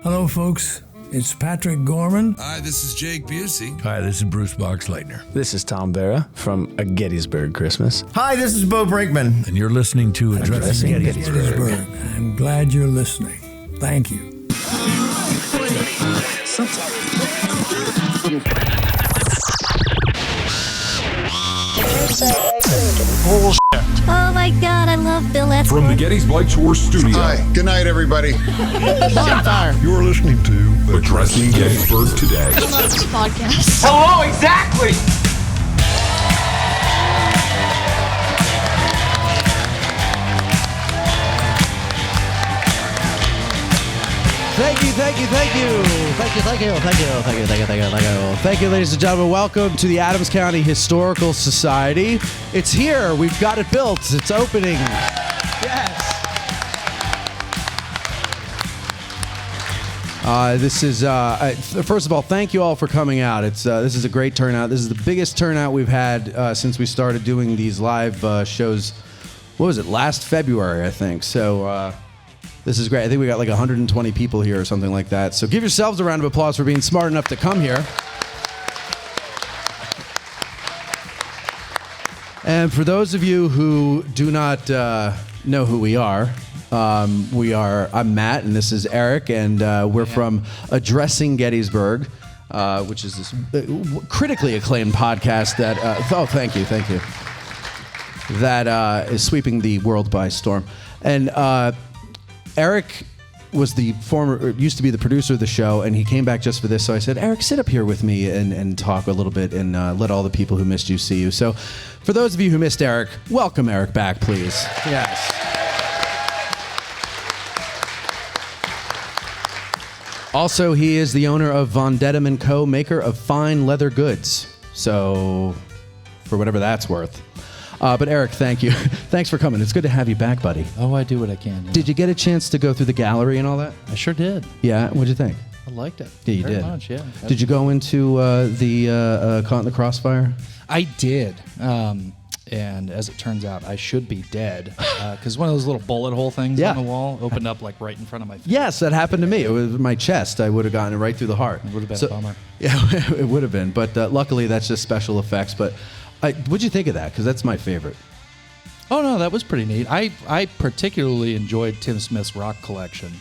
Hello, folks. It's Patrick Gorman. Hi, this is Jake Busey. Hi, this is Bruce Boxleitner. This is Tom Vera from A Gettysburg Christmas. Hi, this is Bo Brinkman. And you're listening to Addressing Gettysburg. I'm glad you're listening. Thank you. Bullshit. Oh my God, I love Bill Edwards. From the Gettysburg Tour Studio. Hi, good night, everybody. You're listening to Addressing Gettysburg Today. I love this podcast. Hello, exactly. Thank you, ladies and gentlemen. Welcome to the Adams County Historical Society. It's here. We've got it built. It's opening. Yes. This is, first of all, thank you all for coming out. This is a great turnout. This is the biggest turnout we've had since we started doing these live shows. What was it? Last February, I think. So, this is great. I think we got like 120 people here or something like that. So give yourselves a round of applause for being smart enough to come here. And for those of you who do not know who we are, I'm Matt, and this is Eric, and we're from Addressing Gettysburg, which is this critically acclaimed podcast that, thank you, that is sweeping the world by storm. And Eric was used to be the producer of the show, and he came back just for this. So I said, Eric, sit up here with me and talk a little bit and let all the people who missed you see you. So for those of you who missed Eric, welcome Eric back, please. Yes. Also, he is the owner of Von Dedham & Co., maker of fine leather goods. So for whatever that's worth. But Eric, thank you. Thanks for coming. It's good to have you back, buddy. Oh, I do what I can. Yeah. Did you get a chance to go through the gallery and all that? I sure did. Yeah? What'd you think? I liked it. Yeah, you Very did. much, yeah. Did you go into the Caught in the Crossfire? I did. And as it turns out, I should be dead. Because one of those little bullet hole things on the wall opened up like right in front of my face. Yes, that happened to me. It was my chest. I would have gotten it right through the heart. It would have been a bummer. Yeah, it would have been. But luckily, that's just special effects. But what'd you think of that? Because that's my favorite. Oh, no, that was pretty neat. I particularly enjoyed Tim Smith's rock collection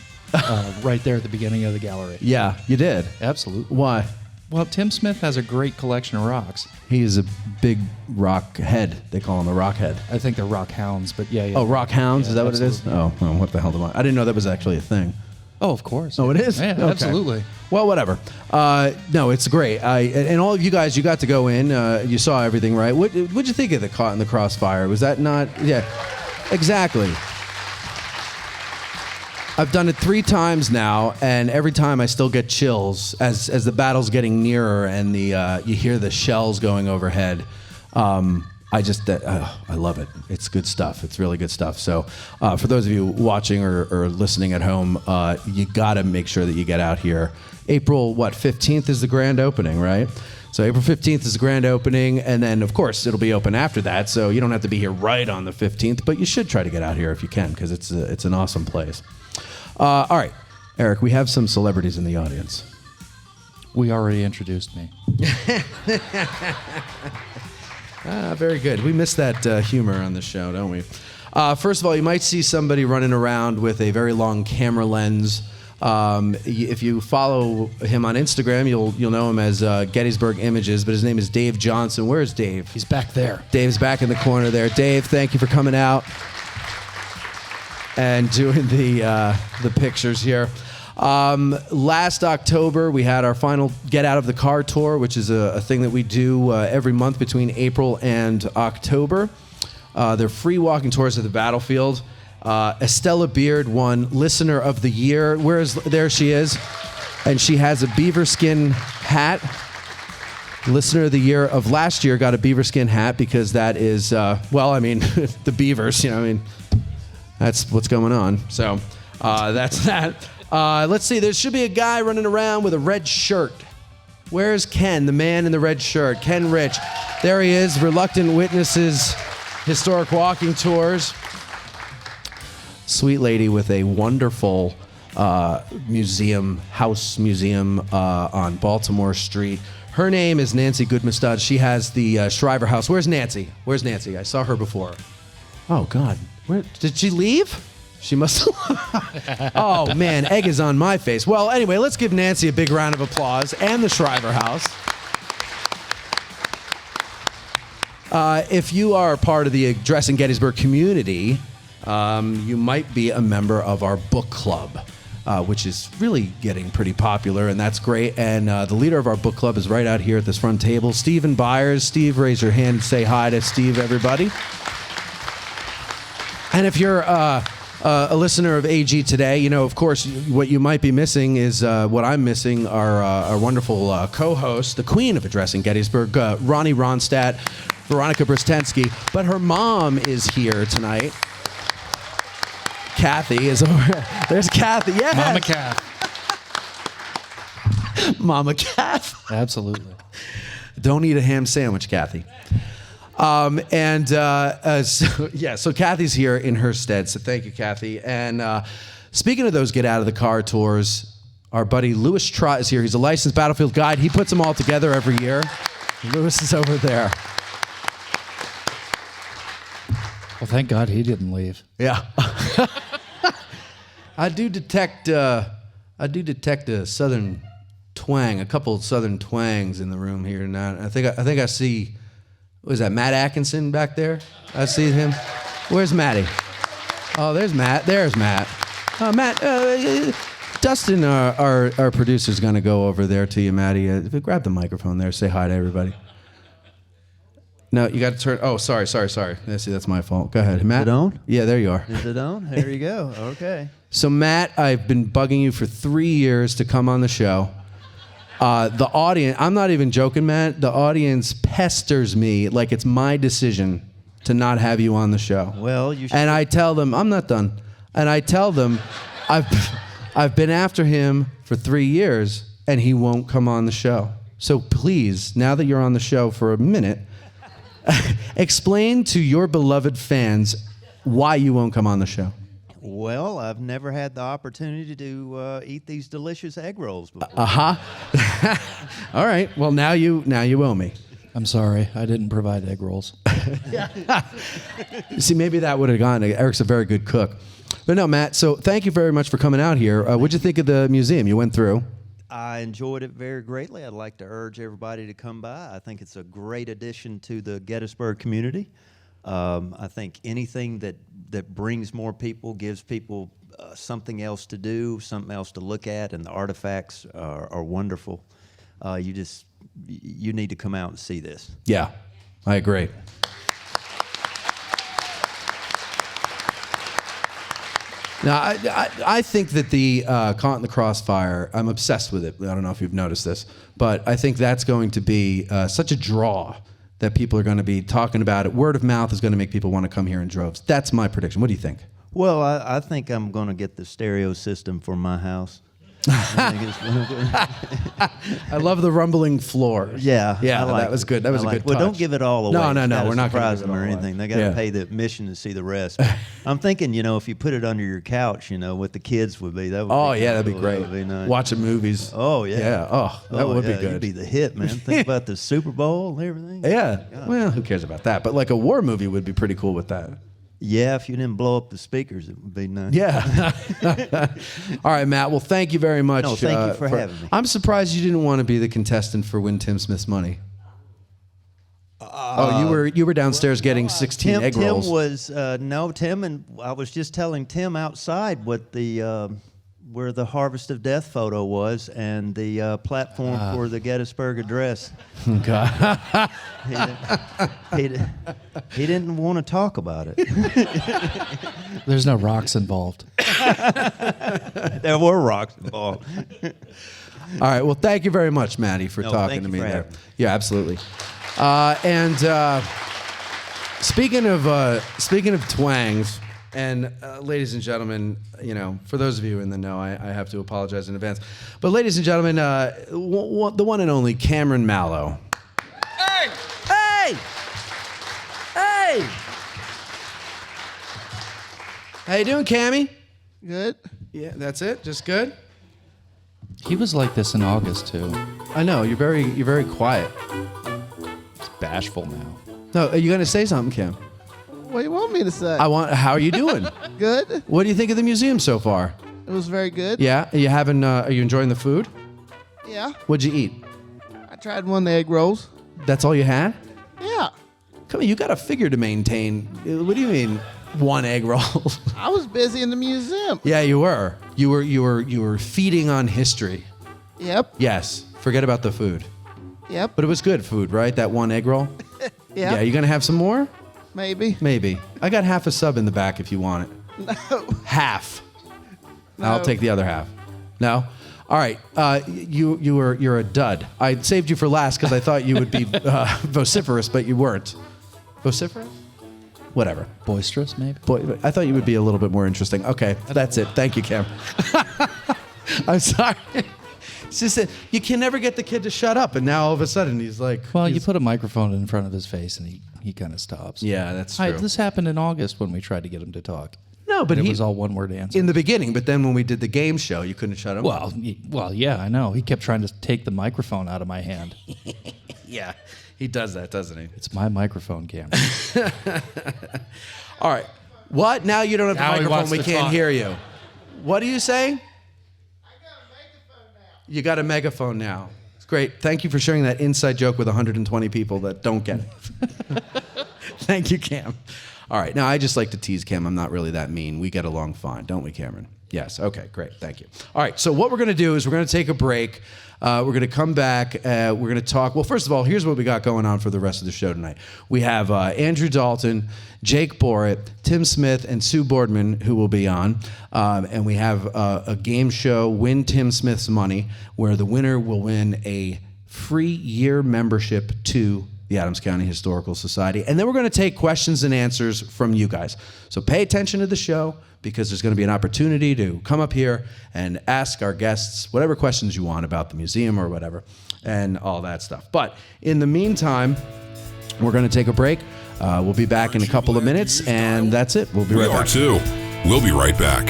right there at the beginning of the gallery. Yeah, you did? Absolutely. Why? Well, Tim Smith has a great collection of rocks. He is a big rock head. They call him a rock head. I think they're rock hounds, but yeah. Oh, rock hounds? Yeah, is that absolutely. What it is? Oh, what the hell do I didn't know that was actually a thing. Oh, of course. Oh, it is? Yeah, Okay. absolutely. Well, whatever. No, it's great. And all of you guys, you got to go in. You saw everything, right? What'd you think of the Caught in the Crossfire? Was that not... Yeah, exactly. I've done it 3 times now, and every time I still get chills as the battle's getting nearer and you hear the shells going overhead. I love it. It's good stuff. It's really good stuff. So for those of you watching or listening at home, you got to make sure that you get out here. April, 15th is the grand opening, right? So April 15th is the grand opening, and then, of course, it'll be open after that, so you don't have to be here right on the 15th, but you should try to get out here if you can, because it's an awesome place. All right, Eric, we have some celebrities in the audience. We already introduced me. Very good. We miss that humor on the show, don't we? First of all, you might see somebody running around with a very long camera lens. If you follow him on Instagram, you'll know him as Gettysburg Images, but his name is Dave Johnson. Where's Dave? He's back there. Dave's back in the corner there. Dave, thank you for coming out and doing the pictures here. Last October, we had our final Get Out of the Car tour, which is a thing that we do every month between April and October. They're free walking tours of the battlefield. Estella Beard won Listener of the Year. There she is. And she has a beaver skin hat. Listener of the Year of last year got a beaver skin hat because that is, the beavers, that's what's going on. So that's that. Let's see. There should be a guy running around with a red shirt. Where's Ken, the man in the red shirt? Ken Rich. There he is. Reluctant Witnesses Historic Walking Tours. Sweet lady with a wonderful house museum on Baltimore Street. Her name is Nancy Goodmustad. She has the Shriver House. Where's Nancy? I saw her before. Oh, God. Where did she leave? She must have. Oh, man, egg is on my face. Well, anyway, let's give Nancy a big round of applause and the Shriver House. If you are part of the Dressing Gettysburg community, you might be a member of our book club, which is really getting pretty popular, and that's great. And the leader of our book club is right out here at this front table, Stephen Byers. Steve, raise your hand and say hi to Steve, everybody. And if you're a listener of AG Today, you know, of course, what you might be missing is what I'm missing, our wonderful co-host, the queen of Addressing Gettysburg, Ronnie Ronstadt, Veronica Bristensky. But her mom is here tonight. Kathy is over. There's Kathy. Yes. Mama Cat. Mama Kath. Absolutely. Don't eat a ham sandwich, Kathy. So Kathy's here in her stead. So thank you, Kathy. And speaking of those get out of the car tours, our buddy Louis Trott is here. He's a licensed battlefield guide. He puts them all together every year. Louis is over there. Well, thank God he didn't leave. Yeah. I do detect a southern twang, a couple of southern twangs in the room here tonight. I think I see. What is that, Matt Atkinson back there? I see him. Where's Matty? Oh, there's Matt. There's Matt. Matt, Dustin, our producer's going to go over there to you, Matty. Grab the microphone there. Say hi to everybody. No, you got to turn. Oh, sorry. See, that's my fault. Go ahead. Matt? Is it on? Yeah, there you are. Is it on? There you go. Okay. So, Matt, I've been bugging you for 3 years to come on the show. The audience, I'm not even joking, Matt. The audience pesters me like it's my decision to not have you on the show. Well, you should. And I tell them, I'm not done. And I tell them, I've been after him for 3 years, and he won't come on the show. So please, now that you're on the show for a minute, explain to your beloved fans why you won't come on the show. Well, I've never had the opportunity to eat these delicious egg rolls before. All right. Well, now you owe me. I'm sorry, I didn't provide egg rolls. See, maybe that would have gone. Eric's a very good cook. But no, Matt, so thank you very much for coming out here. What'd you think of the museum you went through? I enjoyed it very greatly. I'd like to urge everybody to come by. I think it's a great addition to the Gettysburg community. I think anything that brings more people, gives people something else to do, something else to look at, and the artifacts are wonderful. You need to come out and see this. Yeah, I agree. Now, I think that the Caught in the Crossfire, I'm obsessed with it. I don't know if you've noticed this, but I think that's going to be such a draw that people are going to be talking about it. Word of mouth is going to make people want to come here in droves. That's my prediction. What do you think? Well, I think I'm going to get the stereo system for my house. I love the rumbling floor. Yeah, that was good. That was a good touch. Well, don't give it all away. No, we're not going to surprise them or anything. They got to pay the admission to see the rest. I'm thinking, if you put it under your couch, what the kids would be. That would that'd be great. That would be nice. Watching movies. Oh yeah. Yeah. Oh, that would be good. You'd be the hit, man. Think about the Super Bowl and everything. Yeah. God. Well, who cares about that? But like a war movie would be pretty cool with that. Yeah, if you didn't blow up the speakers, it would be nice. Yeah. All right, Matt. Well, thank you very much. No, thank you for having me. I'm surprised you didn't want to be the contestant for Win Tim Smith's Money. You were downstairs getting 16 egg rolls. Tim was Tim, and I was just telling Tim outside what the where the Harvest of Death photo was and the platform for the Gettysburg Address. God. He didn't want to talk about it. There's no rocks involved. There were rocks involved. All right. Well, thank you very much, Maddie, for talking to me there. Yeah, absolutely. Speaking of twangs. And ladies and gentlemen, for those of you in the know, I have to apologize in advance. But ladies and gentlemen, the one and only Cameron Mallow. Hey! Hey! Hey! How you doing, Cammy? Good. Yeah, that's it? Just good? He was like this in August too. I know, you're very quiet. He's bashful now. No, are you going to say something, Kim? What do you want me to say? How are you doing? Good. What do you think of the museum so far? It was very good. Yeah? Are you enjoying the food? Yeah. What'd you eat? I tried one of the egg rolls. That's all you had? Yeah. Come on, you got a figure to maintain. What do you mean, one egg roll? I was busy in the museum. Yeah, you were. You were feeding on history. Yep. Yes. Forget about the food. Yep. But it was good food, right? That one egg roll? Yeah. Yeah, you gonna have some more? Maybe. Maybe. I got half a sub in the back if you want it. No. Half. No. I'll take the other half. No? All right. You're a dud. I saved you for last because I thought you would be vociferous, but you weren't. Vociferous? Whatever. Boisterous, maybe? I thought you would be a little bit more interesting. Okay, that's it. Thank you, Cam. I'm sorry. It's just that you can never get the kid to shut up, and now all of a sudden he's like... Well, you put a microphone in front of his face, and he kind of stops. Yeah, that's true. This happened in August when we tried to get him to talk. No, but it was all one-word answers. In the beginning, but then when we did the game show, you couldn't shut him up. Well, yeah, I know. He kept trying to take the microphone out of my hand. Yeah, he does that, doesn't he? It's my microphone, Cam. All right. What? Now you don't have Now the he microphone. wants We to can't talk. hear you. What are you saying? You got a megaphone now. It's great. Thank you for sharing that inside joke with 120 people that don't get it. Thank you, Cam. All right. Now, I just like to tease Cam. I'm not really that mean. We get along fine, don't we, Cameron? Yes. Okay, great. Thank you. All right. So what we're going to do is we're going to take a break. We're going to come back. We're going to talk. Well, first of all, here's what we got going on for the rest of the show tonight. We have Andrew Dalton, Jake Borrit, Tim Smith, and Sue Boardman, who will be on. And we have a game show, Win Tim Smith's Money, where the winner will win a free year membership to the Adams County Historical Society. And then we're going to take questions and answers from you guys. So pay attention to the show, because there's going to be an opportunity to come up here and ask our guests whatever questions you want about the museum or whatever, and all that stuff. But in the meantime, we're going to take a break. We'll be back in a couple of minutes, and that's it. We'll be right back. We are too. We'll be right back.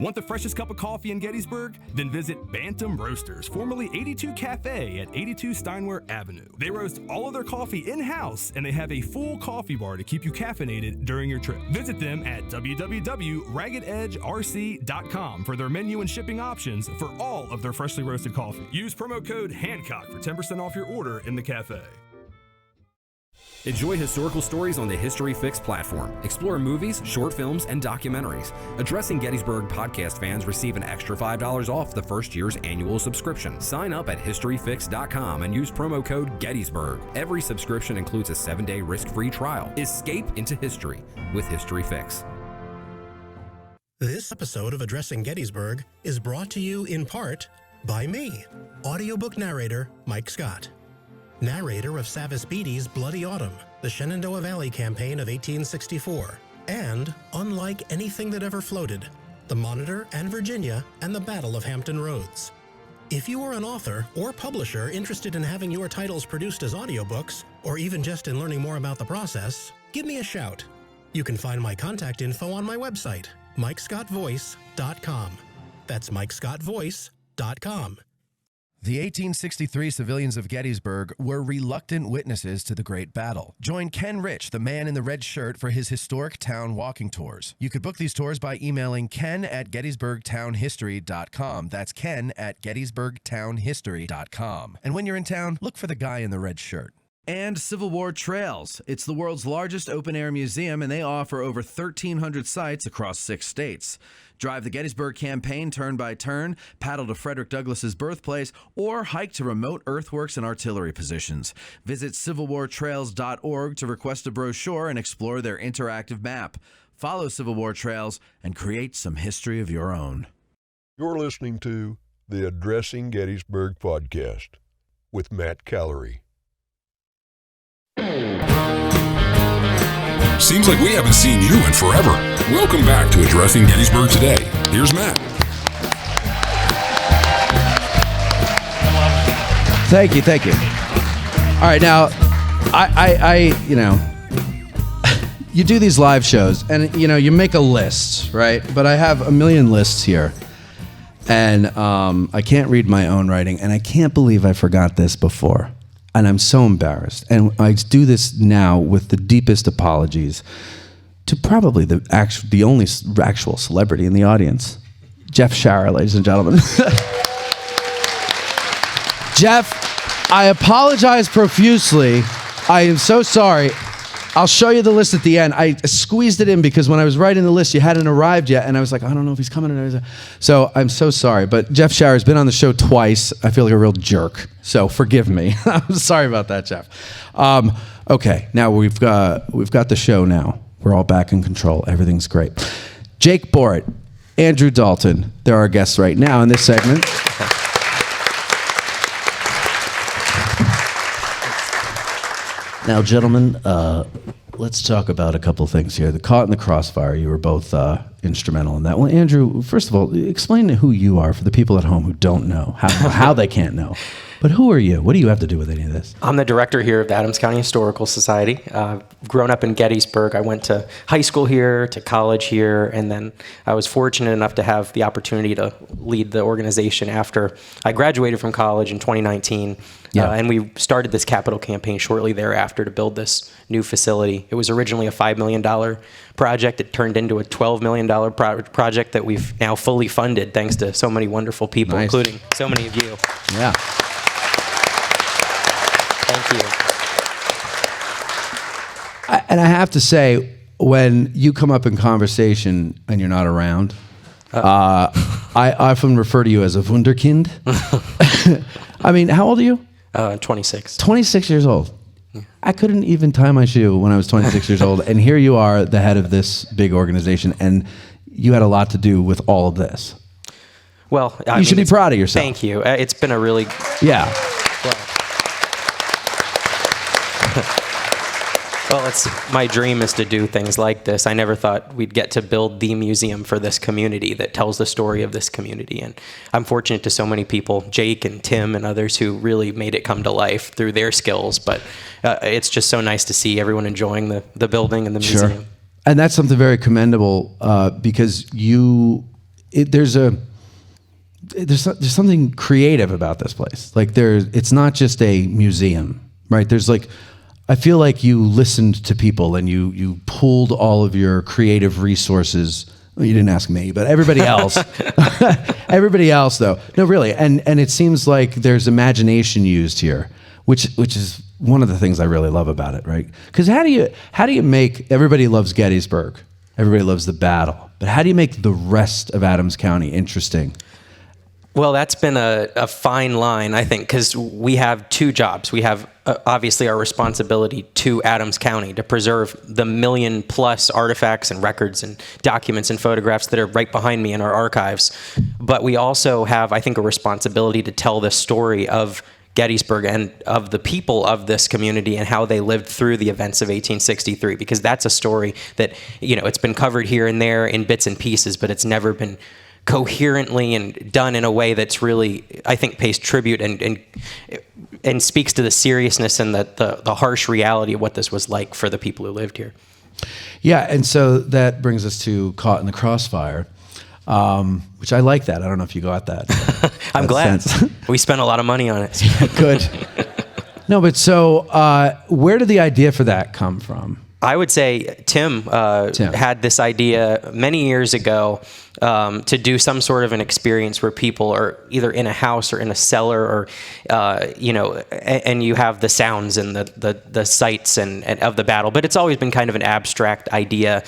Want the freshest cup of coffee in Gettysburg? Then visit Bantam Roasters, formerly 82 Cafe at 82 Steinway Avenue. They roast all of their coffee in-house, and they have a full coffee bar to keep you caffeinated during your trip. Visit them at www.raggededgerc.com for their menu and shipping options for all of their freshly roasted coffee. Use promo code Hancock for 10% off your order in the cafe. Enjoy historical stories on the History Fix platform. Explore movies, short films, and documentaries. Addressing Gettysburg podcast fans receive an extra $5 off the first year's annual subscription. Sign up at historyfix.com and use promo code Gettysburg. Every subscription includes a 7-day risk-free trial. Escape into history with History Fix. This episode of Addressing Gettysburg is brought to you in part by me, audiobook narrator Mike Scott. Narrator of Savis Beattie's Bloody Autumn, the Shenandoah Valley Campaign of 1864, and Unlike Anything That Ever Floated, the Monitor and Virginia and the Battle of Hampton Roads. If you are an author or publisher interested in having your titles produced as audiobooks, or even just in learning more about the process, give me a shout. You can find my contact info on my website, MikeScottVoice.com. That's MikeScottVoice.com. The 1863 civilians of Gettysburg were reluctant witnesses to the Great Battle. Join Ken Rich, the man in the red shirt, for his historic town walking tours. You could book these tours by emailing ken@gettysburgtownhistory.com. That's ken@gettysburgtownhistory.com. And when you're in town, look for the guy in the red shirt. And Civil War Trails. It's the world's largest open-air museum, and they offer over 1,300 sites across 6 states. Drive the Gettysburg campaign turn by turn, paddle to Frederick Douglass's birthplace, or hike to remote earthworks and artillery positions. Visit civilwartrails.org to request a brochure and explore their interactive map. Follow Civil War Trails and create some history of your own. You're listening to the Addressing Gettysburg podcast with Matt Callery. Seems like we haven't seen you in forever. Welcome back to Addressing Gettysburg Today. Here's Matt. Thank you. All right, now, I you do these live shows, and you make a list, right? But I have a million lists here, and I can't read my own writing, and I can't believe I forgot this before, and I'm so embarrassed. And I do this now with the deepest apologies to probably the only actual celebrity in the audience, Jeff Sharer, ladies and gentlemen. Jeff, I apologize profusely. I am so sorry. I'll show you the list at the end. I squeezed it in because when I was writing the list, you hadn't arrived yet, and I was like, I don't know if he's coming. So I'm so sorry. But Jeff Sharer has been on the show twice. I feel like a real jerk, so forgive me. I'm sorry about that, Jeff. Okay, now we've got the show now. We're all back in control. Everything's great. Jake Borrit, Andrew Dalton, they're our guests right now in this segment. Now, gentlemen, let's talk about a couple things here. The Caught in the Crossfire, you were both instrumental in that. Well, Andrew, first of all, explain who you are for the people at home who don't know, how they can't know. But who are you? What do you have to do with any of this? I'm the director here of the Adams County Historical Society. Grown up in Gettysburg. I went to high school here, to college here, and then I was fortunate enough to have the opportunity to lead the organization after I graduated from college in 2019. Yeah. And we started this capital campaign shortly thereafter to build this new facility. It was originally a $5 million project. It turned into a $12 million project that we've now fully funded thanks to so many wonderful people, Nice. including so many of you. Yeah. Thank you. And I have to say, when you come up in conversation and you're not around, I often refer to you as a wunderkind. I mean, how old are you? 26. 26 years old. Yeah. I couldn't even tie my shoe when I was 26 years old, and here you are, the head of this big organization, and you had a lot to do with all of this. Well, you should be proud of yourself. Thank you. It's been a really... Yeah. Well, my dream is to do things like this. I never thought we'd get to build the museum for this community that tells the story of this community. And I'm fortunate to so many people, Jake and Tim and others, who really made it come to life through their skills. But it's just so nice to see everyone enjoying the building and the museum. Sure. And that's something very commendable because there's something creative about this place. Like it's not just a museum, right? I feel like you listened to people and you pulled all of your creative resources. Well, you didn't ask me, but everybody else. Everybody else, though. No, really. And it seems like there's imagination used here, which is one of the things I really love about it, right? Because how do you make everybody loves Gettysburg, everybody loves the battle, but how do you make the rest of Adams County interesting? Well, that's been a fine line, I think, because we have two jobs. We have obviously our responsibility to Adams County to preserve the 1 million+ artifacts and records and documents and photographs that are right behind me in our archives. But we also have, I think, a responsibility to tell the story of Gettysburg and of the people of this community and how they lived through the events of 1863, because that's a story that, it's been covered here and there in bits and pieces, but it's never been coherently and done in a way that's really, I think, pays tribute and speaks to the seriousness and the harsh reality of what this was like for the people who lived here. Yeah, and so that brings us to Caught in the Crossfire, which I like that. I don't know if you got that. I'm glad. We spent a lot of money on it. Good. No, but so where did the idea for that come from? I would say Tim had this idea many years ago to do some sort of an experience where people are either in a house or in a cellar or, and you have the sounds and the sights and of the battle. But it's always been kind of an abstract idea.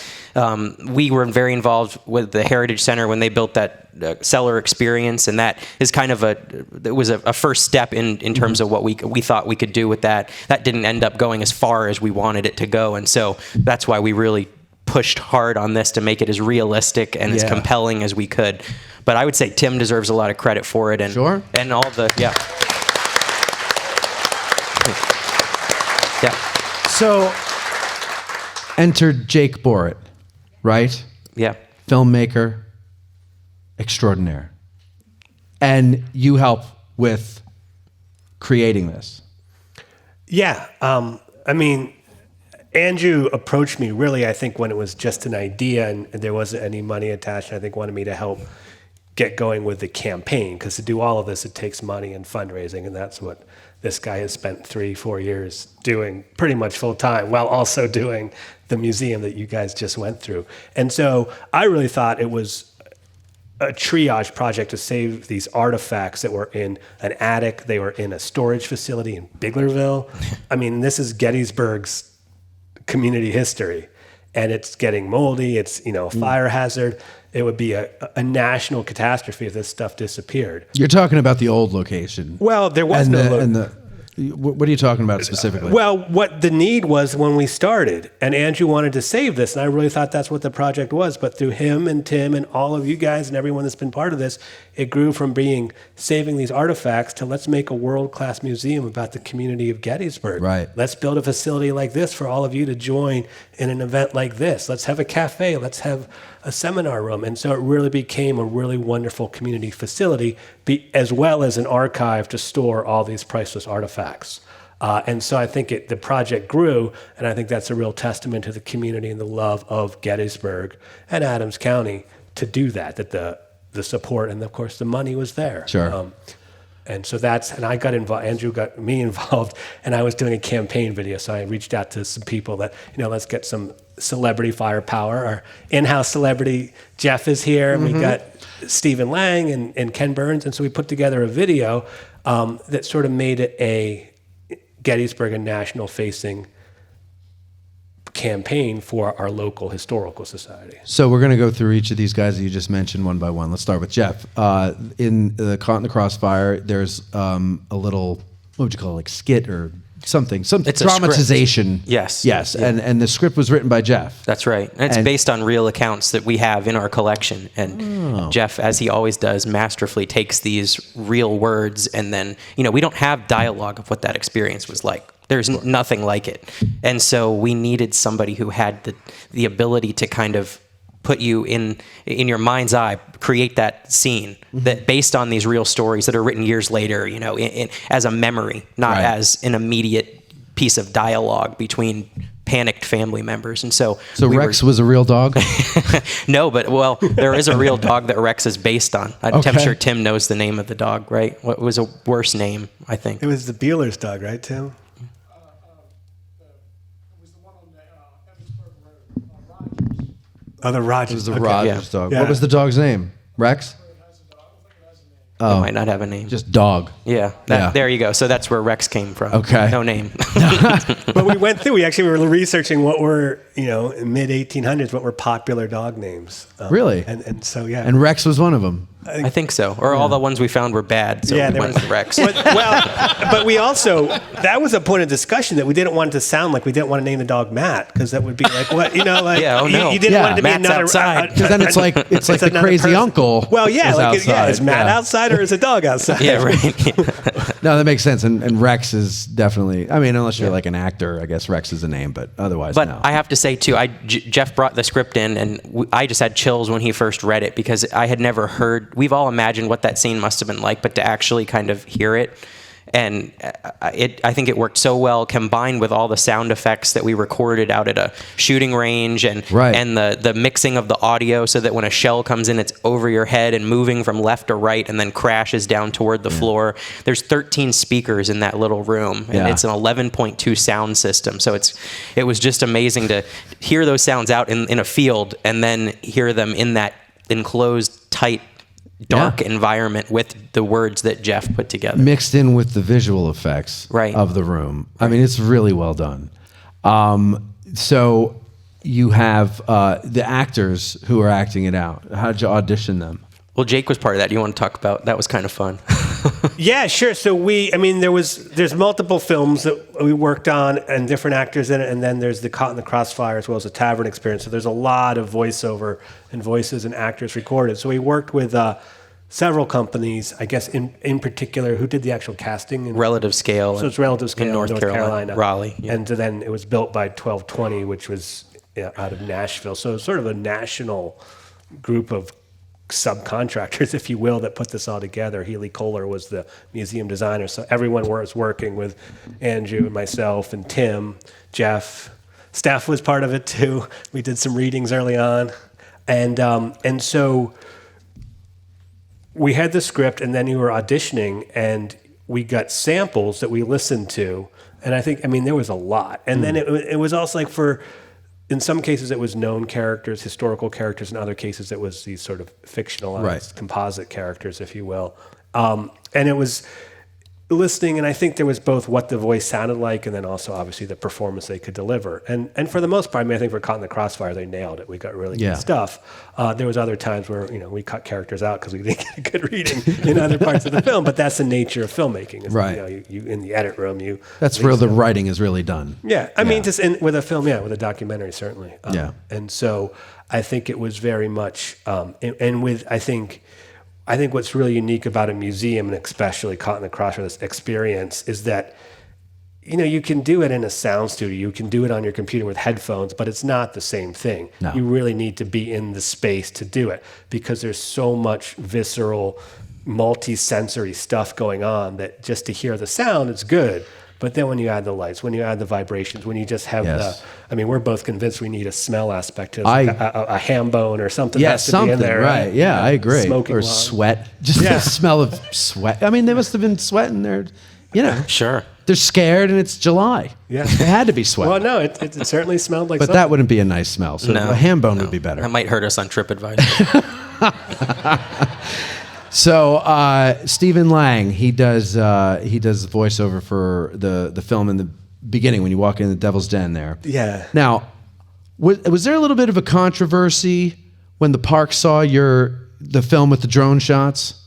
We were very involved with the Heritage Center when they built that cellar experience, and that is kind of it was a first step in terms of what we thought we could do with that. That didn't end up going as far as we wanted it to go, and so that's why we really pushed hard on this to make it as realistic and as compelling as we could. But I would say Tim deserves a lot of credit for it, and and all the So enter Jake Borrit, right? Yeah. Filmmaker extraordinaire. And you help with creating this. Yeah. I mean, Andrew approached me really, I think, when it was just an idea and there wasn't any money attached. And I think wanted me to help get going with the campaign, because to do all of this, it takes money and fundraising. And that's what this guy has spent 3-4 years doing pretty much full time, while also doing the museum that you guys just went through. And so I really thought it was a triage project to save these artifacts that were in an attic. They were in a storage facility in Biglerville. I mean, this is Gettysburg's community history, and it's getting moldy. It's, a fire hazard. It would be a national catastrophe if this stuff disappeared. You're talking about the old location. Well, there was what are you talking about specifically? Well, what the need was when we started, and Andrew wanted to save this, and I really thought that's what the project was. But through him and Tim and all of you guys and everyone that's been part of this, it grew from being saving these artifacts to let's make a world-class museum about the community of Gettysburg. Right. Let's build a facility like this for all of you to join in an event like this. Let's have a cafe. Let's have a seminar room. And so it really became a really wonderful community facility, as well as an archive to store all these priceless artifacts. And so I think the project grew, and I think that's a real testament to the community and the love of Gettysburg and Adams County to do that the support and, of course, the money was there. Sure. And so and I got involved, Andrew got me involved, and I was doing a campaign video. So I reached out to some people that, let's get some celebrity firepower. Our in-house celebrity, Jeff, is here. And we got Stephen Lang and Ken Burns. And so we put together a video that sort of made it a Gettysburg and national facing campaign for our local historical society. So we're going to go through each of these guys that you just mentioned one by one. Let's start with Jeff. In the Caught in the Crossfire, there's a little, what would you call it, like skit or something, some It's dramatization. Yes. Yes, Yeah. and the script was written by Jeff. That's right. And it's based on real accounts that we have in our collection. And Jeff, as he always does, masterfully takes these real words and then, we don't have dialogue of what that experience was like. There's nothing like it. And so we needed somebody who had the ability to kind of put you in your mind's eye, create that scene that based on these real stories that are written years later, as a memory, not as an immediate piece of dialogue between panicked family members. And so Rex was a real dog? No, but there is a real dog that Rex is based on. I'm sure Tim knows the name of the dog, right? What was a worse name, I think? It was the Bueller's dog, right, Tim? Oh, the Rogers. It was the Rogers dog. Yeah. What was the dog's name? Rex? It might not have a name. Just dog. Yeah. There you go. So that's where Rex came from. Okay. No name. But we went through. We actually were researching what were, in mid 1800s, what were popular dog names. Really? And so yeah. And Rex was one of them. I think so. Or all the ones we found were bad, so we went with Rex. But we also, that was a point of discussion that we didn't want it to sound like we didn't want to name the dog Matt, because that would be like, what, you didn't want it to Matt's be another outside. Because then it's like the crazy uncle. Well, outside. is Matt outside or is a dog outside? Yeah, right. No, that makes sense. And Rex is definitely, unless you're like an actor, I guess Rex is a name, but otherwise, But no. I have to say, too, Jeff brought the script in, and I just had chills when he first read it, because I had never heard, we've all imagined what that scene must have been like, but to actually kind of hear it, and I think it worked so well, combined with all the sound effects that we recorded out at a shooting range, and the mixing of the audio, so that when a shell comes in, it's over your head and moving from left to right and then crashes down toward the floor. There's 13 speakers in that little room, and it's an 11.2 sound system. So it was just amazing to hear those sounds out in a field and then hear them in that enclosed, tight, dark environment with the words that Jeff put together. Mixed in with the visual effects of the room. I mean, it's really well done. So you have the actors who are acting it out. How did you audition them? Well, Jake was part of that. You want to talk about? That was kind of fun. Yeah, sure. So there's multiple films that we worked on and different actors in it, and then there's the Caught in the Crossfire as well as the Tavern Experience. So there's a lot of voiceover and voices and actors recorded. So we worked with several companies, I guess in particular, who did the actual casting. Relative Scale. So it's Relative Scale in North Carolina. Raleigh. Yeah. And then it was built by 1220, which was out of Nashville. So it's sort of a national group of subcontractors, if you will, that put this all together. Healy Kohler was the museum designer. So everyone was working with Andrew and myself and Tim, Jeff. Steph was part of it too. We did some readings early on. And so we had the script, and then we were auditioning, and we got samples that we listened to. And there was a lot. And then it was also like in some cases it was known characters, historical characters. In other cases it was these sort of fictionalized composite characters, if you will. And it was listening, and I think there was both what the voice sounded like and then also obviously the performance they could deliver. And for the most part, I think for Caught in the Crossfire, they nailed it. We got really good stuff. There was other times where, we cut characters out because we didn't get a good reading in other parts of the film, but that's the nature of filmmaking. Right. You in the edit room, that's where the writing is really done. Yeah. I mean, just with a film, with a documentary, certainly. And so I think it was very much, I think what's really unique about a museum, and especially Caught in the Crossfire, this experience, is that, you can do it in a sound studio, you can do it on your computer with headphones, but it's not the same thing. No. You really need to be in the space to do it because there's so much visceral, multi-sensory stuff going on that just to hear the sound, it's good. But then when you add the lights, when you add the vibrations, when you just have we're both convinced we need a smell aspect to it. Like a ham bone or something has to be in there. Right. Yeah, I agree. Smoking or sweat. Just the smell of sweat. I mean, they must have been sweating there. Sure. They're scared and it's July. Yeah. They had to be sweating. Well, no, it certainly smelled like But something. that wouldn't be a nice smell. So a ham bone would be better. That might hurt us on TripAdvisor. So Stephen Lang, he does voiceover for the film in the beginning when you walk in the Devil's Den there. Yeah. Now, was there a little bit of a controversy when the park saw the film with the drone shots?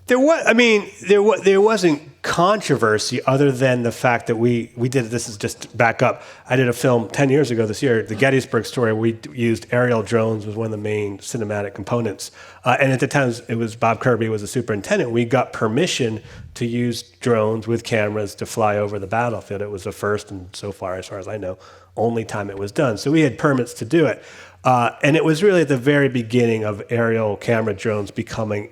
There wasn't controversy other than the fact that we did, this is just back up, I did a film 10 years ago this year, the Gettysburg story. We used aerial drones was one of the main cinematic components. And at the time, it was Bob Kirby was the superintendent. We got permission to use drones with cameras to fly over the battlefield. It was the first, and so far as I know, only time it was done. So we had permits to do it. And it was really at the very beginning of aerial camera drones becoming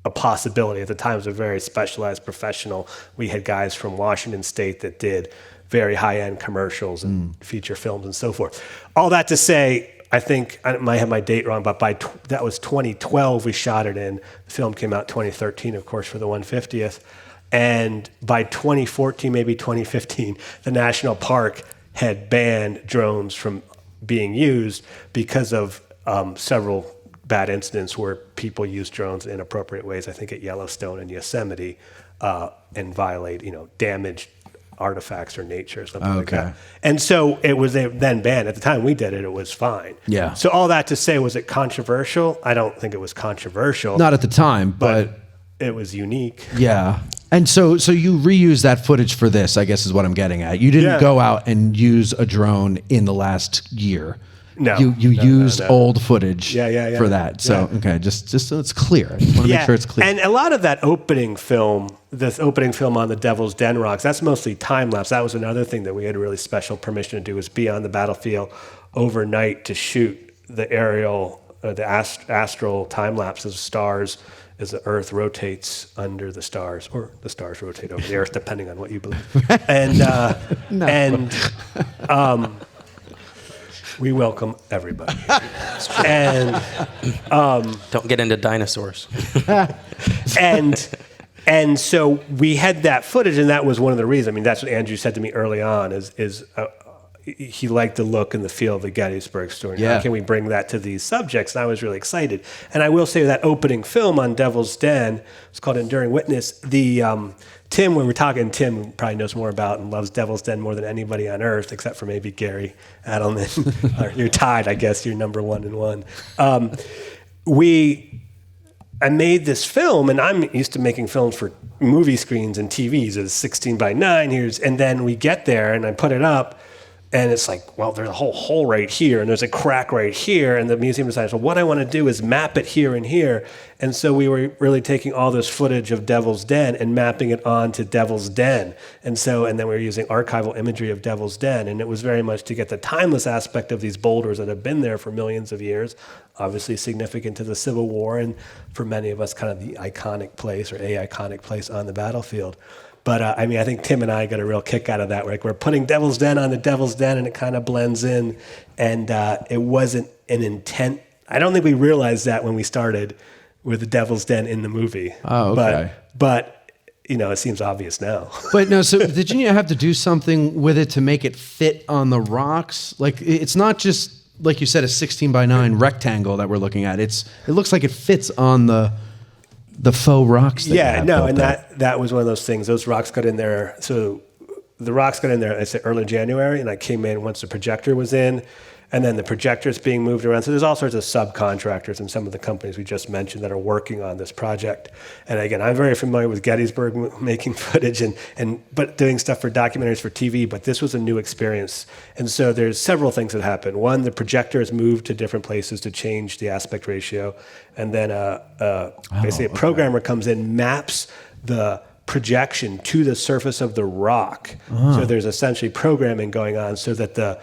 a possibility. At the time, it was a very specialized professional. We had guys from Washington State that did very high-end commercials and feature films and so forth. All that to say, I think I might have my date wrong, but that was 2012 we shot it in. The film came out 2013, of course, for the 150th. And by 2014, maybe 2015, the national park had banned drones from being used because of several bad incidents where people use drones in inappropriate ways, I think at Yellowstone and Yosemite, and violate, damaged artifacts or nature or something like that. And so it was then banned. At the time we did it, it was fine. Yeah. So all that to say, was it controversial? I don't think it was controversial. Not at the time, but it was unique. Yeah. And so you reuse that footage for this, I guess is what I'm getting at. You didn't go out and use a drone in the last year. No, you used old footage for that. So just so it's clear. I just want to make sure it's clear. And a lot of that opening film, this opening film on the Devil's Den rocks, that's mostly time lapse. That was another thing that we had really special permission to do, was be on the battlefield overnight to shoot the aerial, the astral time lapse of stars as the Earth rotates under the stars, or the stars rotate over the Earth, depending on what you believe. We welcome everybody. And don't get into dinosaurs. and so we had that footage, and that was one of the reasons. I mean, that's what Andrew said to me early on. Is he liked the look and the feel of the Gettysburg story. Yeah. How can we bring that to these subjects? And I was really excited. And I will say that opening film on Devil's Den, it's called Enduring Witness. Tim, when we're talking, Tim probably knows more about and loves Devil's Den more than anybody on earth, except for maybe Gary Adelman. You're tied, I guess. You're number 1 and 1. I made this film, and I'm used to making films for movie screens and TVs. It's 16 by 9 here, and then we get there, and I put it up, and it's like, well, there's a whole hole right here, and there's a crack right here, and the museum designer said, well, what I want to do is map it here and here, And so we were really taking all this footage of Devil's Den and mapping it onto Devil's Den. And then we were using archival imagery of Devil's Den. And it was very much to get the timeless aspect of these boulders that have been there for millions of years, obviously significant to the Civil War, and for many of us, kind of the iconic place or a iconic place on the battlefield. But I think Tim and I got a real kick out of that. We're putting Devil's Den on the Devil's Den, and it kind of blends in. And it wasn't an intent. I don't think we realized that when we started with the Devil's Den in the movie. Oh, okay. But it seems obvious now. But no, so did you have to do something with it to make it fit on the rocks? Like, it's not just, like you said, a 16 by 9 rectangle that we're looking at. It looks like it fits on the faux rocks. That was one of those things. Those rocks got in there. So the rocks got in there, I said early January, and I came in once the projector was in. And then the projector's being moved around. So there's all sorts of subcontractors and some of the companies we just mentioned that are working on this project. And again, I'm very familiar with Gettysburg making footage but doing stuff for documentaries for TV, but this was a new experience. And so there's several things that happen. One, the projector is moved to different places to change the aspect ratio. And then basically a programmer comes in, maps the projection to the surface of the rock. So there's essentially programming going on so that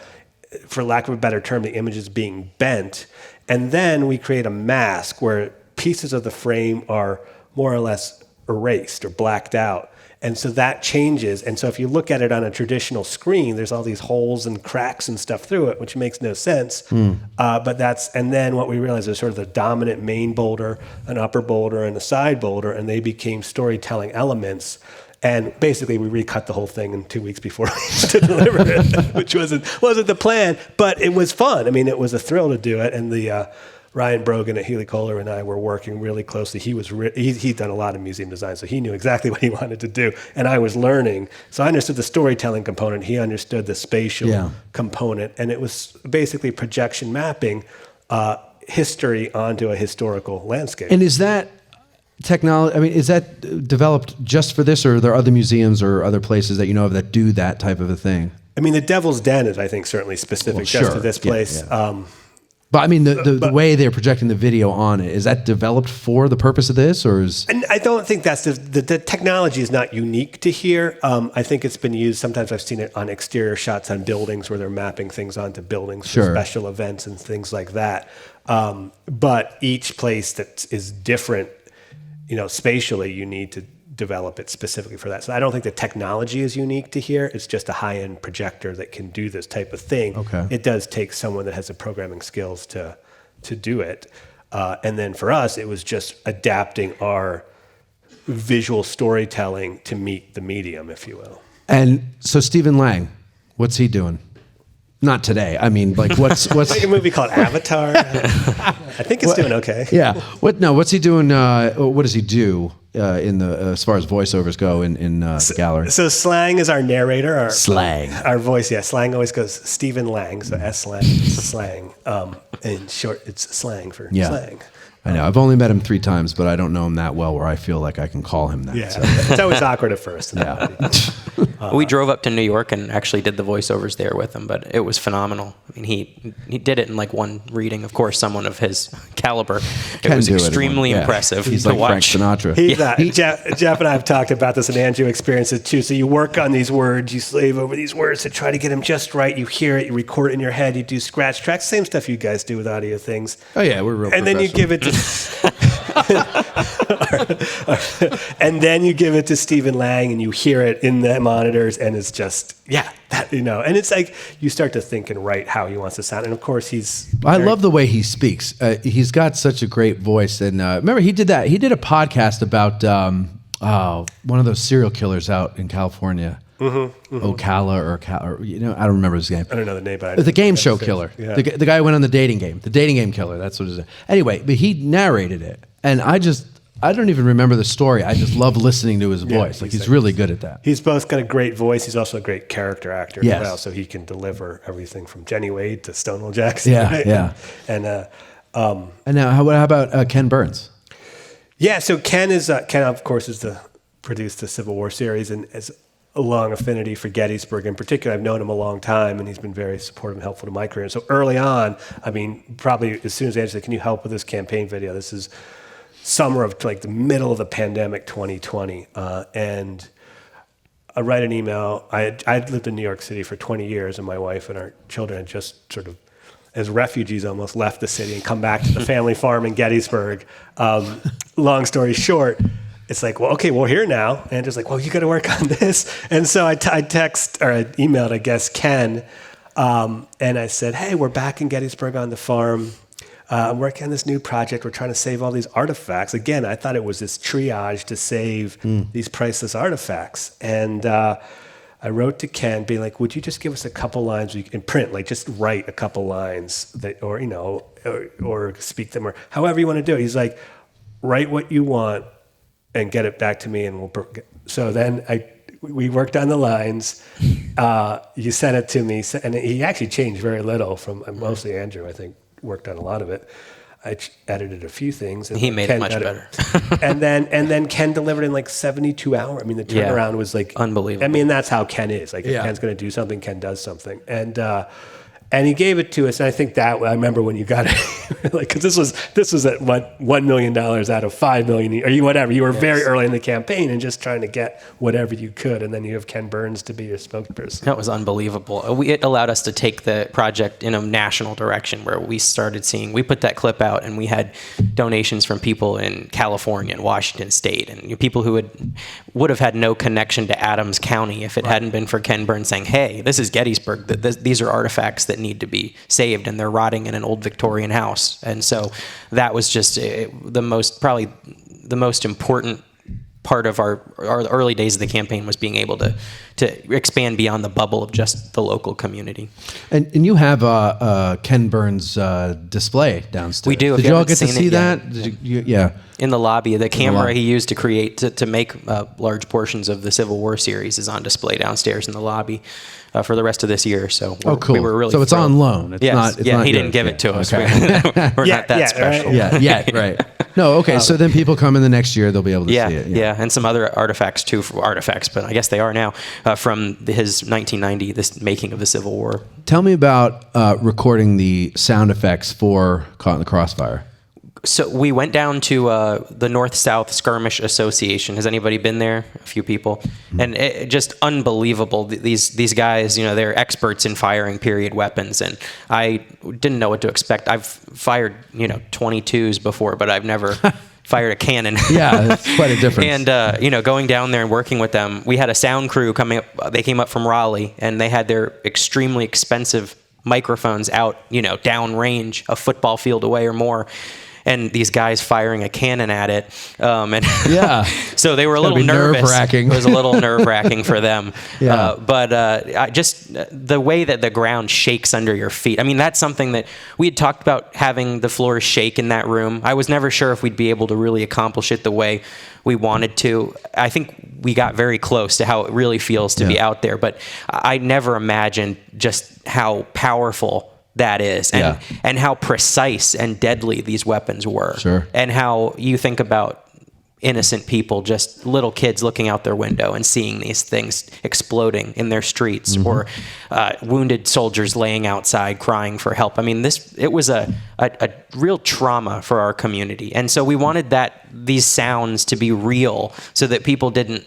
for lack of a better term, the image is being bent. And then we create a mask where pieces of the frame are more or less erased or blacked out. And so that changes. And so if you look at it on a traditional screen, there's all these holes and cracks and stuff through it, which makes no sense. And then what we realized is sort of the dominant main boulder, an upper boulder, and a side boulder, and they became storytelling elements. And basically, we recut the whole thing in 2 weeks before to deliver it, which wasn't the plan, but it was fun. I mean, it was a thrill to do it. And the Ryan Brogan at Healy Kohler and I were working really closely. He'd done a lot of museum design, so he knew exactly what he wanted to do. And I was learning. So I understood the storytelling component. He understood the spatial component. And it was basically projection mapping history onto a historical landscape. And is that technology, is that developed just for this, or are there other museums or other places that you know of that do that type of a thing? The Devil's Den is, I think, certainly specific just to this place. Yeah. But the way they're projecting the video on it, is that developed for the purpose of this, or is? And I don't think that's the technology is not unique to here. I think it's been used. Sometimes I've seen it on exterior shots on buildings where they're mapping things onto buildings for special events and things like that. But each place that is different, spatially, you need to develop it specifically for that. So I don't think the technology is unique to here. It's just a high-end projector that can do this type of thing. Okay. It does take someone that has the programming skills to do it. And then for us, it was just adapting our visual storytelling to meet the medium, if you will. And so Stephen Lang, what's he doing? Not today. What's like a movie called Avatar? I think it's doing okay. Yeah. What's he doing? What does he do in the as far as voiceovers go in the gallery? So Slang is our narrator. Slang. Our voice, yeah. Slang always goes Stephen Lang, so S-Lang, Slang. In short, it's slang for slang. I know. I've only met him 3 times, but I don't know him that well where I feel like I can call him that. Yeah, so. It's always awkward at first. We drove up to New York and actually did the voiceovers there with him, but it was phenomenal. He did it in like one reading. Of course, someone of his caliber. It was extremely impressive He's to like watch. Frank Sinatra. Jeff and I have talked about this, and Andrew experienced it too. So you work on these words, you slave over these words to try to get them just right. You hear it, you record it in your head, you do scratch tracks, same stuff you guys do with audio things. Oh yeah, we're real. And then you give it to. And then you give it to Stephen Lang, and you hear it in the monitors, and it's just and it's like you start to think and write how he wants to sound. And of course, I love the way he speaks. He's got such a great voice. And remember, he did that. He did a podcast about one of those serial killers out in California. Ocala or I don't remember his name. I don't know the name, but the game show killer. Yeah. The guy who went on the dating game killer. That's what it is. Anyway, but he narrated it, and I don't even remember the story. I just love listening to his voice. He's really good at that. He's both got a great voice. He's also a great character actor as well. So he can deliver everything from Jenny Wade to Stonewall Jackson. Yeah, right? yeah. And now, how about Ken Burns? Yeah, so Ken of course produced the Civil War series and has a long affinity for Gettysburg in particular. I've known him a long time, and he's been very supportive and helpful to my career. And so early on, probably as soon as Andrew said, "Can you help with this campaign video? This is summer of like the middle of the pandemic, 2020, and I write an email. I'd lived in New York City for 20 years, and my wife and our children had just sort of, as refugees, almost left the city and come back to the family farm in Gettysburg. Long story short, it's like, well, okay, we're here now. And just like, well, you got to work on this. And so I emailed, I guess, Ken, and I said, hey, we're back in Gettysburg on the farm. I'm working on this new project. We're trying to save all these artifacts. Again, I thought it was this triage to save these priceless artifacts. And I wrote to Ken being like, would you just give us a couple lines in print, like just write a couple lines that, or, you know, or speak them, or however you want to do it. He's like, write what you want and get it back to me. And so then we worked on the lines. You sent it to me, and he actually changed very little from, mostly Andrew, I think, worked on a lot of it. I edited a few things. And he made it much better. and then Ken delivered in like 72 hours. I mean, the turnaround was like unbelievable. I mean, that's how Ken is. Like, if Ken's going to do something, Ken does something. And he gave it to us. And I think that I remember when you got it, like, because this was at $1 million out of $5 million, or whatever. You were very early in the campaign and just trying to get whatever you could. And then you have Ken Burns to be your spokesperson. That was unbelievable. It allowed us to take the project in a national direction, where we started seeing. We put that clip out, and we had donations from people in California and Washington State, and people who would have had no connection to Adams County if it hadn't been for Ken Burns saying, "Hey, this is Gettysburg. These are artifacts that need to be saved, and they're rotting in an old Victorian house." And so that was just probably the most important part of our early days of the campaign, was being able to expand beyond the bubble of just the local community. And you have a Ken Burns display downstairs. We do. Did you all get to see that? Yeah. In the lobby, the camera he used to make large portions of the Civil War series is on display downstairs in the lobby for the rest of this year. So cool. We were really so it's thrilled. on loan. It's not he didn't give it to us. Okay. We're not that special. Right? Yeah, right. No, okay. So then people come in the next year, they'll be able to see it. Yeah, and some other artifacts too, but I guess they are now, from his 1990, this making of the Civil War. Tell me about recording the sound effects for Caught in the Crossfire. So we went down to the North-South Skirmish Association. Has anybody been there? A few people. And just unbelievable. These guys, they're experts in firing period weapons. And I didn't know what to expect. I've fired, 22s before, but I've never fired a cannon. Yeah, that's quite a difference. And, going down there and working with them, we had a sound crew coming up. They came up from Raleigh, and they had their extremely expensive microphones out, downrange, a football field away or more. And these guys firing a cannon at it. So they were a little nervous. Nerve-wracking. It was a little nerve-wracking for them. Yeah. But just the way that the ground shakes under your feet. I mean, that's something that we had talked about, having the floors shake in that room. I was never sure if we'd be able to really accomplish it the way we wanted to. I think we got very close to how it really feels to be out there. But I never imagined just how powerful that is, and how precise and deadly these weapons were. Sure. And how you think about innocent people, just little kids looking out their window and seeing these things exploding in their streets, or wounded soldiers laying outside crying for help. I mean, it was a real trauma for our community. And so we wanted these sounds to be real, so that people didn't,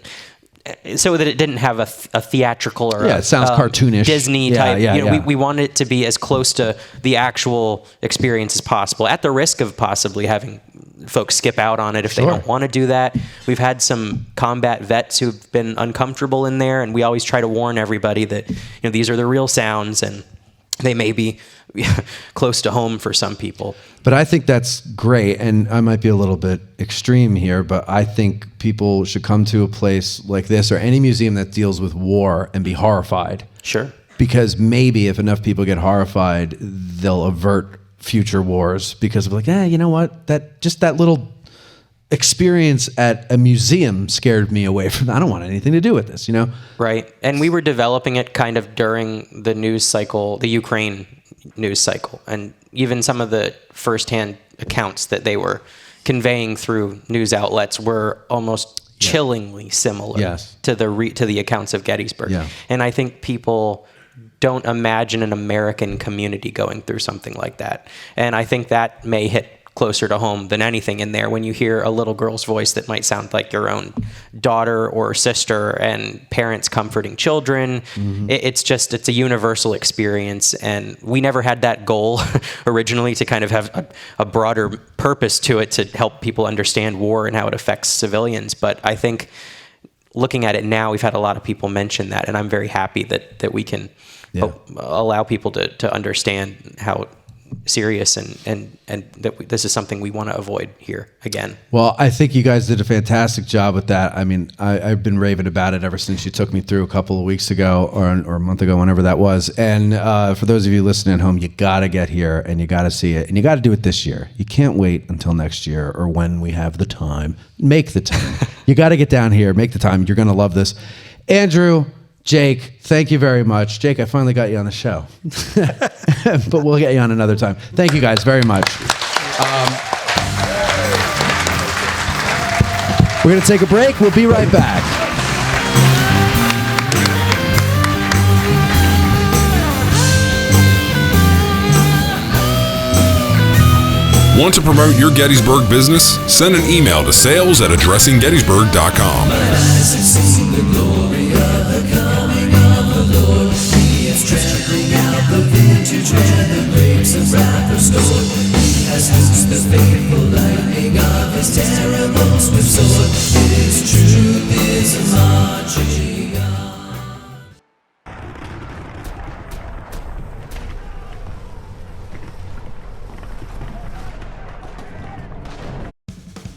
so that it didn't have a theatrical or it sounds cartoonish Disney type. We wanted it to be as close to the actual experience as possible, at the risk of possibly having folks skip out on it if they don't want to do that. We've had some combat vets who've been uncomfortable in there, and we always try to warn everybody that these are the real sounds, and they may be close to home for some people. But I think that's great, and I might be a little bit extreme here, but I think people should come to a place like this, or any museum that deals with war, and be horrified. Sure. Because maybe if enough people get horrified, they'll avert future wars, because of you know what? That little experience at a museum scared me away from. I don't want anything to do with this, Right. And we were developing it kind of during the news cycle, the Ukraine news cycle, and even some of the firsthand accounts that they were conveying through news outlets were almost chillingly similar to the accounts of Gettysburg. And I think people don't imagine an American community going through something like that. And I think that may hit closer to home than anything in there when you hear a little girl's voice that might sound like your own daughter or sister, and parents comforting children. It's a universal experience, and we never had that goal originally to kind of have a broader purpose to it to help people understand war and how it affects civilians. But I think looking at it now, we've had a lot of people mention that, and I'm very happy that we can allow people to understand how serious and that this is something we want to avoid here again. Well, I think you guys did a fantastic job with that. I mean, I've been raving about it ever since you took me through a couple of weeks ago or a month ago, whenever that was. And for those of you listening at home, you got to get here and you got to see it, and you got to do it this year. You can't wait until next year or when we have the time. Make the time. You got to get down here, make the time. You're going to love this. Andrew, Jake, thank you very much. Jake, I finally got you on the show, but we'll get you on another time. Thank you guys very much. We're going to take a break. We'll be right back. Want to promote your Gettysburg business? Send an email to sales@addressinggettysburg.com. Trampling out the vintage when the grapes of wrath are stored. He has loosed the fateful lightning of his terrible swift sword. His truth is marching on.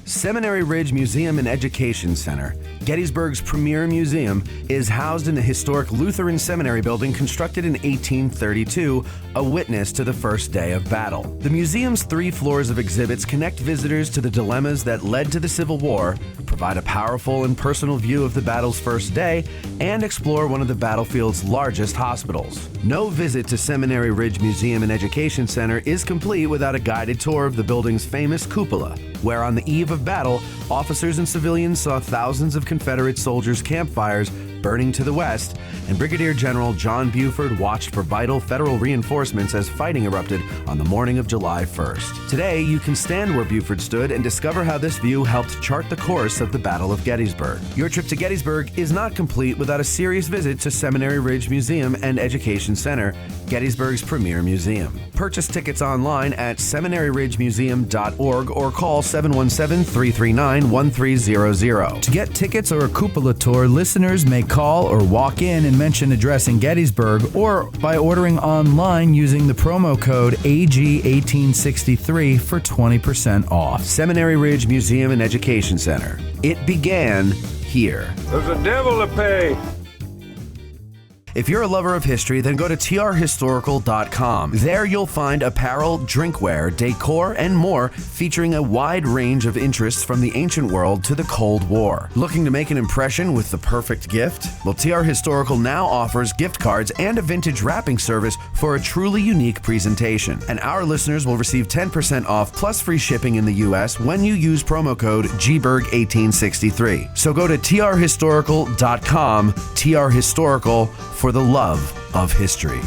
Seminary Ridge Museum and Education Center, Gettysburg's premier museum, is housed in the historic Lutheran Seminary building constructed in 1832, a witness to the first day of battle. The museum's 3 floors of exhibits connect visitors to the dilemmas that led to the Civil War, provide a powerful and personal view of the battle's first day, and explore one of the battlefield's largest hospitals. No visit to Seminary Ridge Museum and Education Center is complete without a guided tour of the building's famous cupola, where on the eve of battle, officers and civilians saw thousands of Confederate soldiers' campfires burning to the west, and Brigadier General John Buford watched for vital federal reinforcements as fighting erupted on the morning of July 1st. Today, you can stand where Buford stood and discover how this view helped chart the course of the Battle of Gettysburg. Your trip to Gettysburg is not complete without a serious visit to Seminary Ridge Museum and Education Center, Gettysburg's premier museum. Purchase tickets online at seminaryridgemuseum.org or call 717-339-1300. To get tickets or a cupola tour, listeners may call or walk in and mention Addressing Gettysburg, or by ordering online using the promo code AG1863 for 20% off. Seminary Ridge Museum and Education Center. It began here. There's a devil to pay. If you're a lover of history, then go to trhistorical.com. There you'll find apparel, drinkware, decor, and more, featuring a wide range of interests from the ancient world to the Cold War. Looking to make an impression with the perfect gift? Well, TR Historical now offers gift cards and a vintage wrapping service for a truly unique presentation. And our listeners will receive 10% off plus free shipping in the U.S. when you use promo code GBERG1863. So go to trhistorical.com, TR Historical, for the love of history.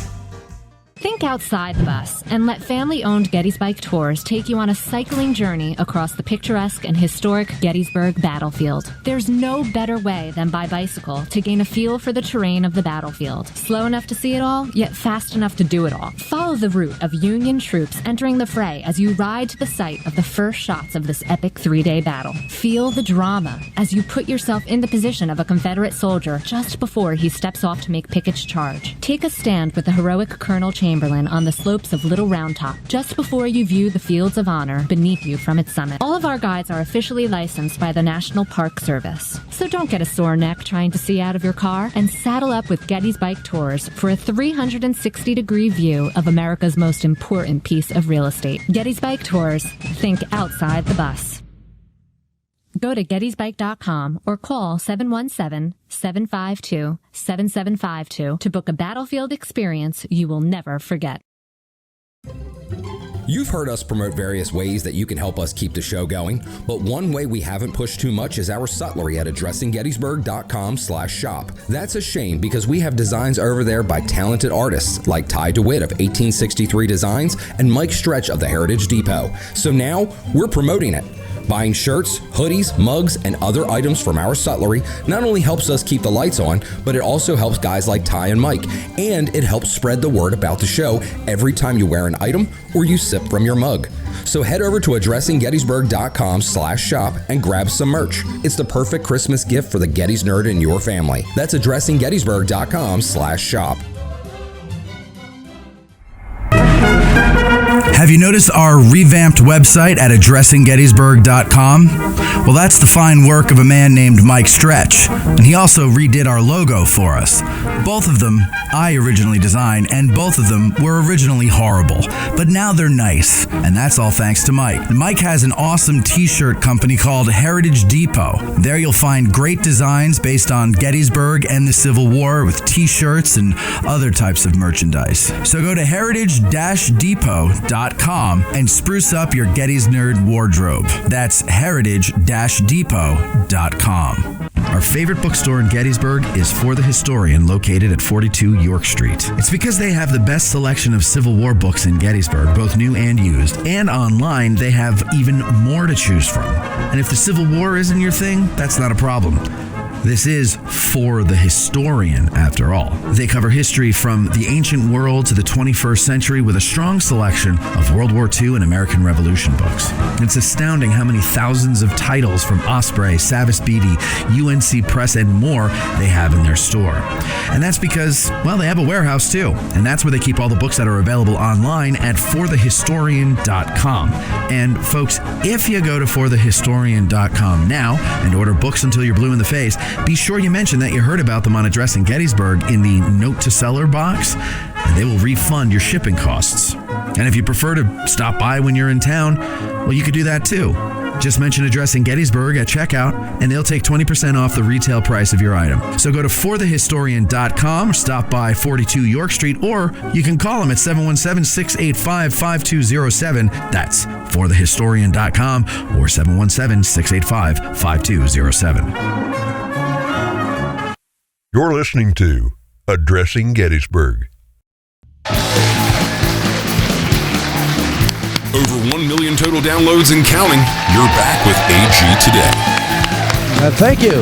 Think outside the bus and let family-owned Gettysburg Tours take you on a cycling journey across the picturesque and historic Gettysburg battlefield. There's no better way than by bicycle to gain a feel for the terrain of the battlefield. Slow enough to see it all, yet fast enough to do it all. Follow the route of Union troops entering the fray as you ride to the site of the first shots of this epic 3-day battle. Feel the drama as you put yourself in the position of a Confederate soldier just before he steps off to make Pickett's charge. Take a stand with the heroic Colonel Chamberlain on the slopes of Little Round Top just before you view the fields of honor beneath you from its summit. All of our guides are officially licensed by the National Park Service. So don't get a sore neck trying to see out of your car, and saddle up with Gettysburg Tours for a 360-degree view of America's most important piece of real estate. Gettysburg Tours. Think outside the bus. Go to gettysburg.com or call 717-752-7752 to book a battlefield experience you will never forget. You've heard us promote various ways that you can help us keep the show going, but one way we haven't pushed too much is our sutlery at addressinggettysburg.com/shop. That's a shame because we have designs over there by talented artists like Ty DeWitt of 1863 Designs and Mike Stretch of the Heritage Depot. So now we're promoting it. Buying shirts, hoodies, mugs, and other items from our sutlery not only helps us keep the lights on, but it also helps guys like Ty and Mike, and it helps spread the word about the show every time you wear an item or you sip from your mug. So head over to addressinggettysburg.com/shop and grab some merch. It's the perfect Christmas gift for the Gettys nerd in your family. That's addressinggettysburg.com/shop. Have you noticed our revamped website at addressinggettysburg.com? Well, that's the fine work of a man named Mike Stretch, and he also redid our logo for us. Both of them I originally designed, and both of them were originally horrible, but now they're nice, and that's all thanks to Mike. Mike has an awesome t-shirt company called Heritage Depot. There you'll find great designs based on Gettysburg and the Civil War with t-shirts and other types of merchandise. So go to heritage-depot.com and spruce up your Gettys nerd wardrobe. That's heritage-depot.com. Our favorite bookstore in Gettysburg is For the Historian, located at 42 York Street. It's because they have the best selection of Civil War books in Gettysburg, both new and used. And online, they have even more to choose from. And if the Civil War isn't your thing, that's not a problem. This is For the Historian, after all. They cover history from the ancient world to the 21st century with a strong selection of World War II and American Revolution books. It's astounding how many thousands of titles from Osprey, Savas Beatty, UNC Press, and more they have in their store. And that's because, well, they have a warehouse too. And that's where they keep all the books that are available online at forthehistorian.com. And folks, if you go to forthehistorian.com now and order books until you're blue in the face, be sure you mention that you heard about them on Addressing Gettysburg in the Note to Seller box, and they will refund your shipping costs. And if you prefer to stop by when you're in town, well, you could do that too. Just mention Addressing Gettysburg at checkout, and they'll take 20% off the retail price of your item. So go to forthehistorian.com or stop by 42 York Street, or you can call them at 717-685-5207. That's forthehistorian.com or 717-685-5207. You're listening to Addressing Gettysburg. Over 1 million total downloads and counting. You're back with AG Today. Thank you.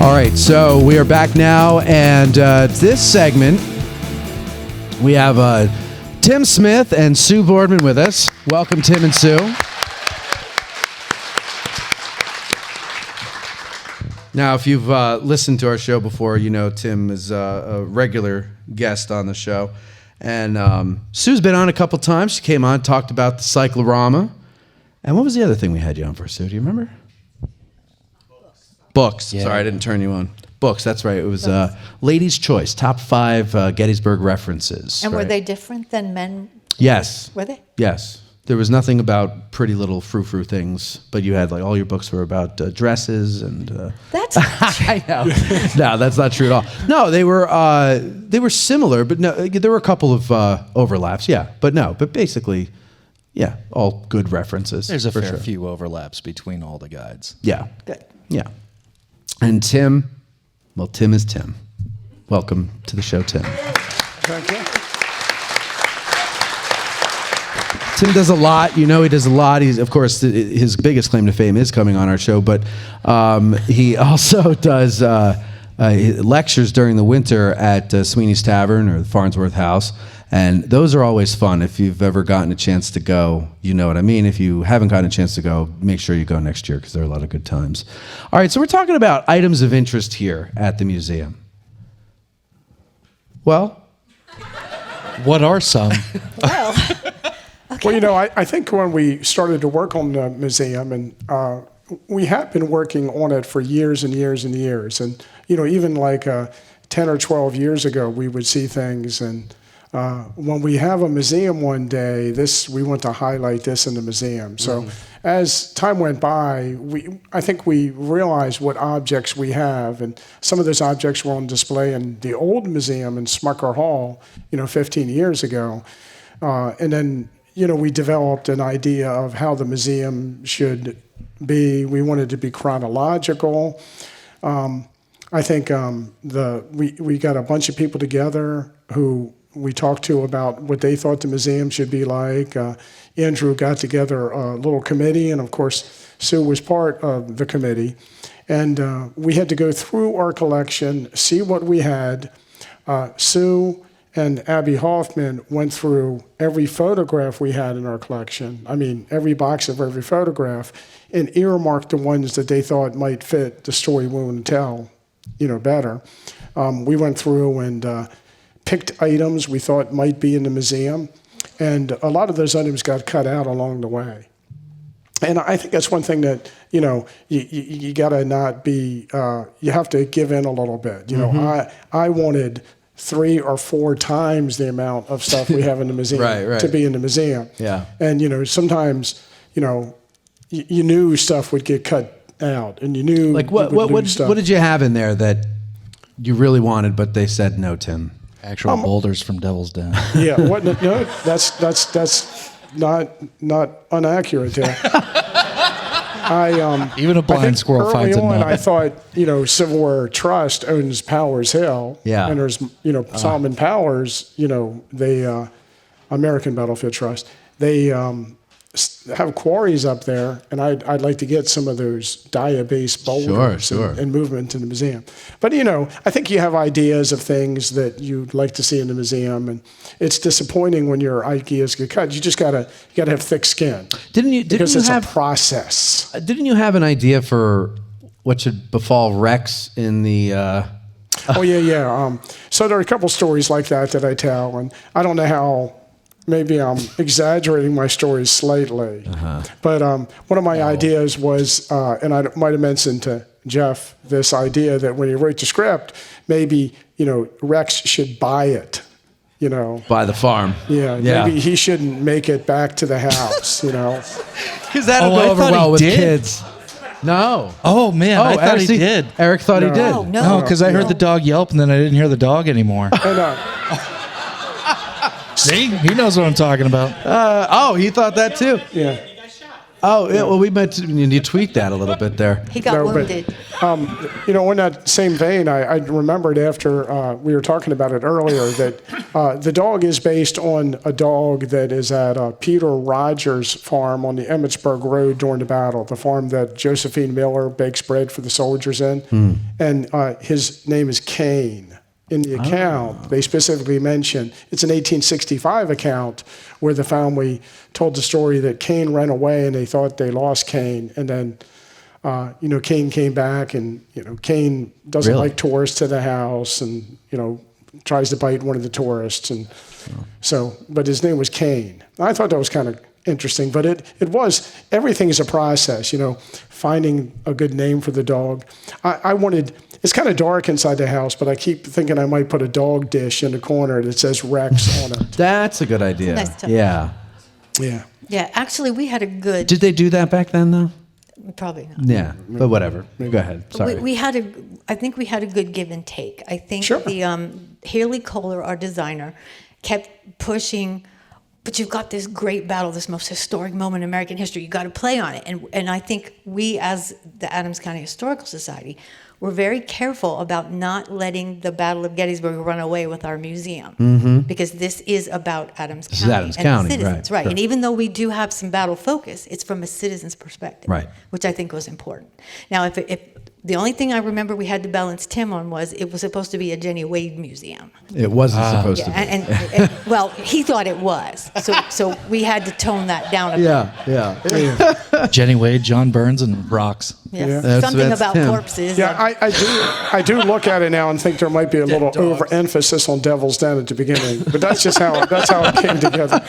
All right, so we are back now, and this segment, we have Tim Smith and Sue Boardman with us. Welcome, Tim and Sue. Now, if you've listened to our show before, you know Tim is a regular guest on the show. And Sue's been on a couple times. She came on, talked about the cyclorama. And what was the other thing we had you on for, Sue? Do you remember? Books. Yeah. Sorry, I didn't turn you on. Books, that's right. It was Ladies' Choice, top 5 Gettysburg references. And right? were they different than men? Yes. Were they? Yes. There was nothing about pretty little frou-frou things, but you had, like, all your books were about dresses and... That's not true. I know. No, that's not true at all. No, they were similar, but no, there were a couple of overlaps, yeah. But no, but basically, yeah, all good references. There's a fair few overlaps between all the guides. Yeah. Good. Yeah. And Tim, well, Tim is Tim. Welcome to the show, Tim. Thank you. Tim does a lot. You know he does a lot. He's, of course, his biggest claim to fame is coming on our show, but he also does lectures during the winter at Sweeney's Tavern or the Farnsworth House, and those are always fun. If you've ever gotten a chance to go, you know what I mean. If you haven't gotten a chance to go, make sure you go next year because there are a lot of good times. All right, so we're talking about items of interest here at the museum. Well, what are some? Well... Well, you know, I think when we started to work on the museum, and we have been working on it for years and years and years. And, you know, even like 10 or 12 years ago, we would see things. And when we have a museum one day, we want to highlight this in the museum. So as time went by, I think we realized what objects we have. And some of those objects were on display in the old museum in Smucker Hall, 15 years ago. And then, we developed an idea of how the museum should be. We wanted to be chronological. I think we got a bunch of people together who we talked to about what they thought the museum should be like. Andrew got together a little committee, and of course, Sue was part of the committee. And we had to go through our collection, see what we had. Sue and Abby Hoffman went through every photograph we had in our collection. I mean, every box of every photograph, and earmarked the ones that they thought might fit the story we want to tell, better. We went through and picked items we thought might be in the museum, and a lot of those items got cut out along the way. And I think that's one thing that, you got to not be, you have to give in a little bit. I wanted 3 or 4 times the amount of stuff we have in the museum to be in the museum. Yeah. And, sometimes, you knew stuff would get cut out, and you knew what did you have in there that you really wanted, but they said no, Tim? Actual boulders from Devil's Den. Yeah, no, that's not inaccurate there. Even a blind squirrel finds a nut. I thought, Civil War Trust owns Powers Hill. Yeah. And there's, Solomon Powers, they, American Battlefield Trust, they have quarries up there, and I'd like to get some of those dia-based boulders and movement in the museum. But, I think you have ideas of things that you'd like to see in the museum, and it's disappointing when your ideas get cut. You just gotta have thick skin. Because it's a process. Didn't you have an idea for what should befall Rex in the... Oh, yeah. So there are a couple stories like that I tell, and I don't know how... Maybe I'm exaggerating my stories slightly. But one of my ideas was, and I might have mentioned to Jeff this idea that when he wrote the script, maybe, Rex should buy it, Buy the farm. Yeah. Maybe he shouldn't make it back to the house, Because that'll go over well with kids. No. Oh, man, I thought he did. Eric thought he did. Oh, No, because I heard the dog yelp, and then I didn't hear the dog anymore. And, See? He knows what I'm talking about. He thought that too. Yeah. Oh, yeah, well, we meant to, you tweaked that a little bit there. He got wounded. In that same vein, I remembered after we were talking about it earlier that the dog is based on a dog that is at Peter Rogers' farm on the Emmitsburg Road during the battle, the farm that Josephine Miller bakes bread for the soldiers in. And his name is Cain. In the account, they specifically mention, it's an 1865 account where the family told the story that Cain ran away and they thought they lost Cain. And then, Cain came back, and, Cain doesn't like tourists to the house, and, tries to bite one of the tourists. And but his name was Cain. I thought that was kind of interesting, but it was, everything is a process, finding a good name for the dog. I wanted, it's kind of dark inside the house, but I keep thinking I might put a dog dish in the corner that says Rex on it. That's a good idea. Nice touch. Yeah. Yeah. Yeah, actually, we had a good... Did they do that back then, though? Probably not. Yeah, but whatever. Go ahead. Sorry. I think we had a good give and take. I think the Haley Kohler, our designer, kept pushing... But you've got this great battle, this most historic moment in American history. You got to play on it, and I think we, as the Adams County Historical Society, were very careful about not letting the Battle of Gettysburg run away with our museum, because this is about Adams County. This is Adams County, citizens, right? And even though we do have some battle focus, it's from a citizen's perspective, right? Which I think was important. Now, if the only thing I remember we had to balance Tim on was it was supposed to be a Jenny Wade museum. It wasn't supposed to be. And well, he thought it was. So we had to tone that down a bit. Yeah. Jenny Wade, John Burns, and rocks. Yes. Yeah. Something That's about Tim. corpses. Yeah, I do look at it now and think there might be a little overemphasis on Devil's Den at the beginning, but that's just how it came together.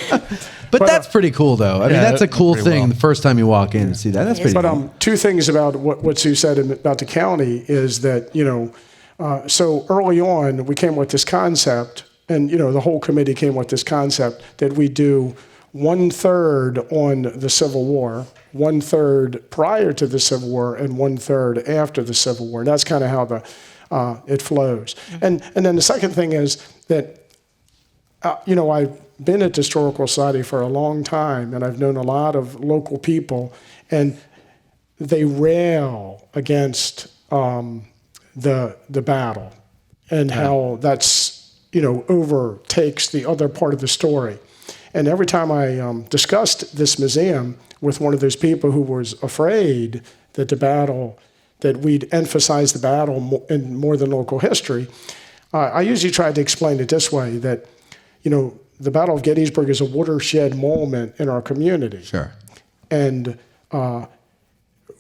But that's pretty cool, though. I mean, that's a cool thing. The first time you walk in and see that, that's pretty cool. But two things about what Sue said about the county is that, so early on we came with this concept, and the whole committee came with this concept that we do 1/3 on the Civil War, 1/3 prior to the Civil War, and 1/3 after the Civil War. And that's kind of how it flows. And then the second thing is that, been at the Historical Society for a long time, and I've known a lot of local people, and they rail against the battle and how that's, overtakes the other part of the story. And every time I discussed this museum with one of those people who was afraid that that we'd emphasize the battle in more than local history, I usually tried to explain it this way, that, the Battle of Gettysburg is a watershed moment in our community. Sure. And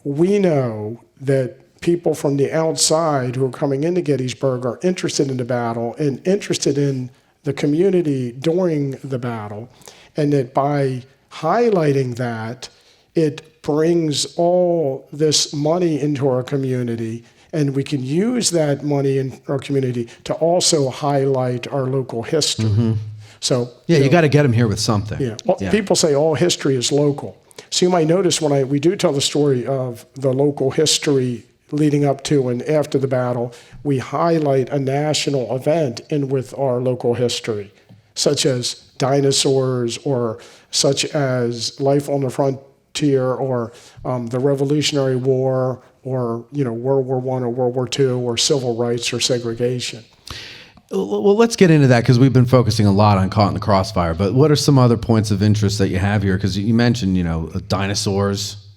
we know that people from the outside who are coming into Gettysburg are interested in the battle and interested in the community during the battle, and that by highlighting that, it brings all this money into our community, and we can use that money in our community to also highlight our local history. Mm-hmm. So you got to get them here with something. Yeah. People say all history is local. So you might notice when we do tell the story of the local history leading up to and after the battle, we highlight a national event in with our local history, such as dinosaurs, or such as life on the frontier, or the Revolutionary War, or World War I or World War II, or civil rights or segregation. Well, let's get into that, because we've been focusing a lot on Caught in the Crossfire. But what are some other points of interest that you have here? Because you mentioned, dinosaurs.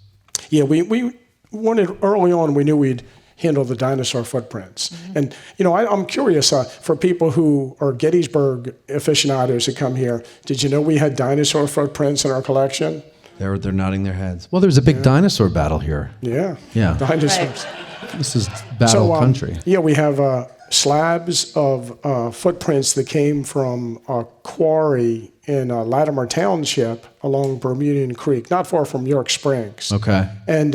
Yeah, we wanted early on. We knew we'd handle the dinosaur footprints, and I'm curious for people who are Gettysburg aficionados who come here. Did you know we had dinosaur footprints in our collection? They're nodding their heads. Well, there's a big dinosaur battle here. Yeah. Dinosaurs. This is battle country. Yeah, we have slabs of footprints that came from a quarry in Latimer Township along Bermudian Creek, not far from York Springs. Okay. And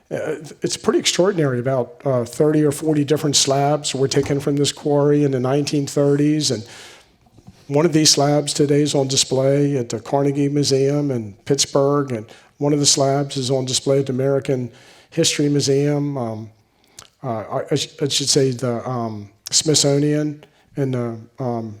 it's pretty extraordinary. About 30 or 40 different slabs were taken from this quarry in the 1930s. And one of these slabs today is on display at the Carnegie Museum in Pittsburgh. And one of the slabs is on display at the American History Museum. I should say the Smithsonian and the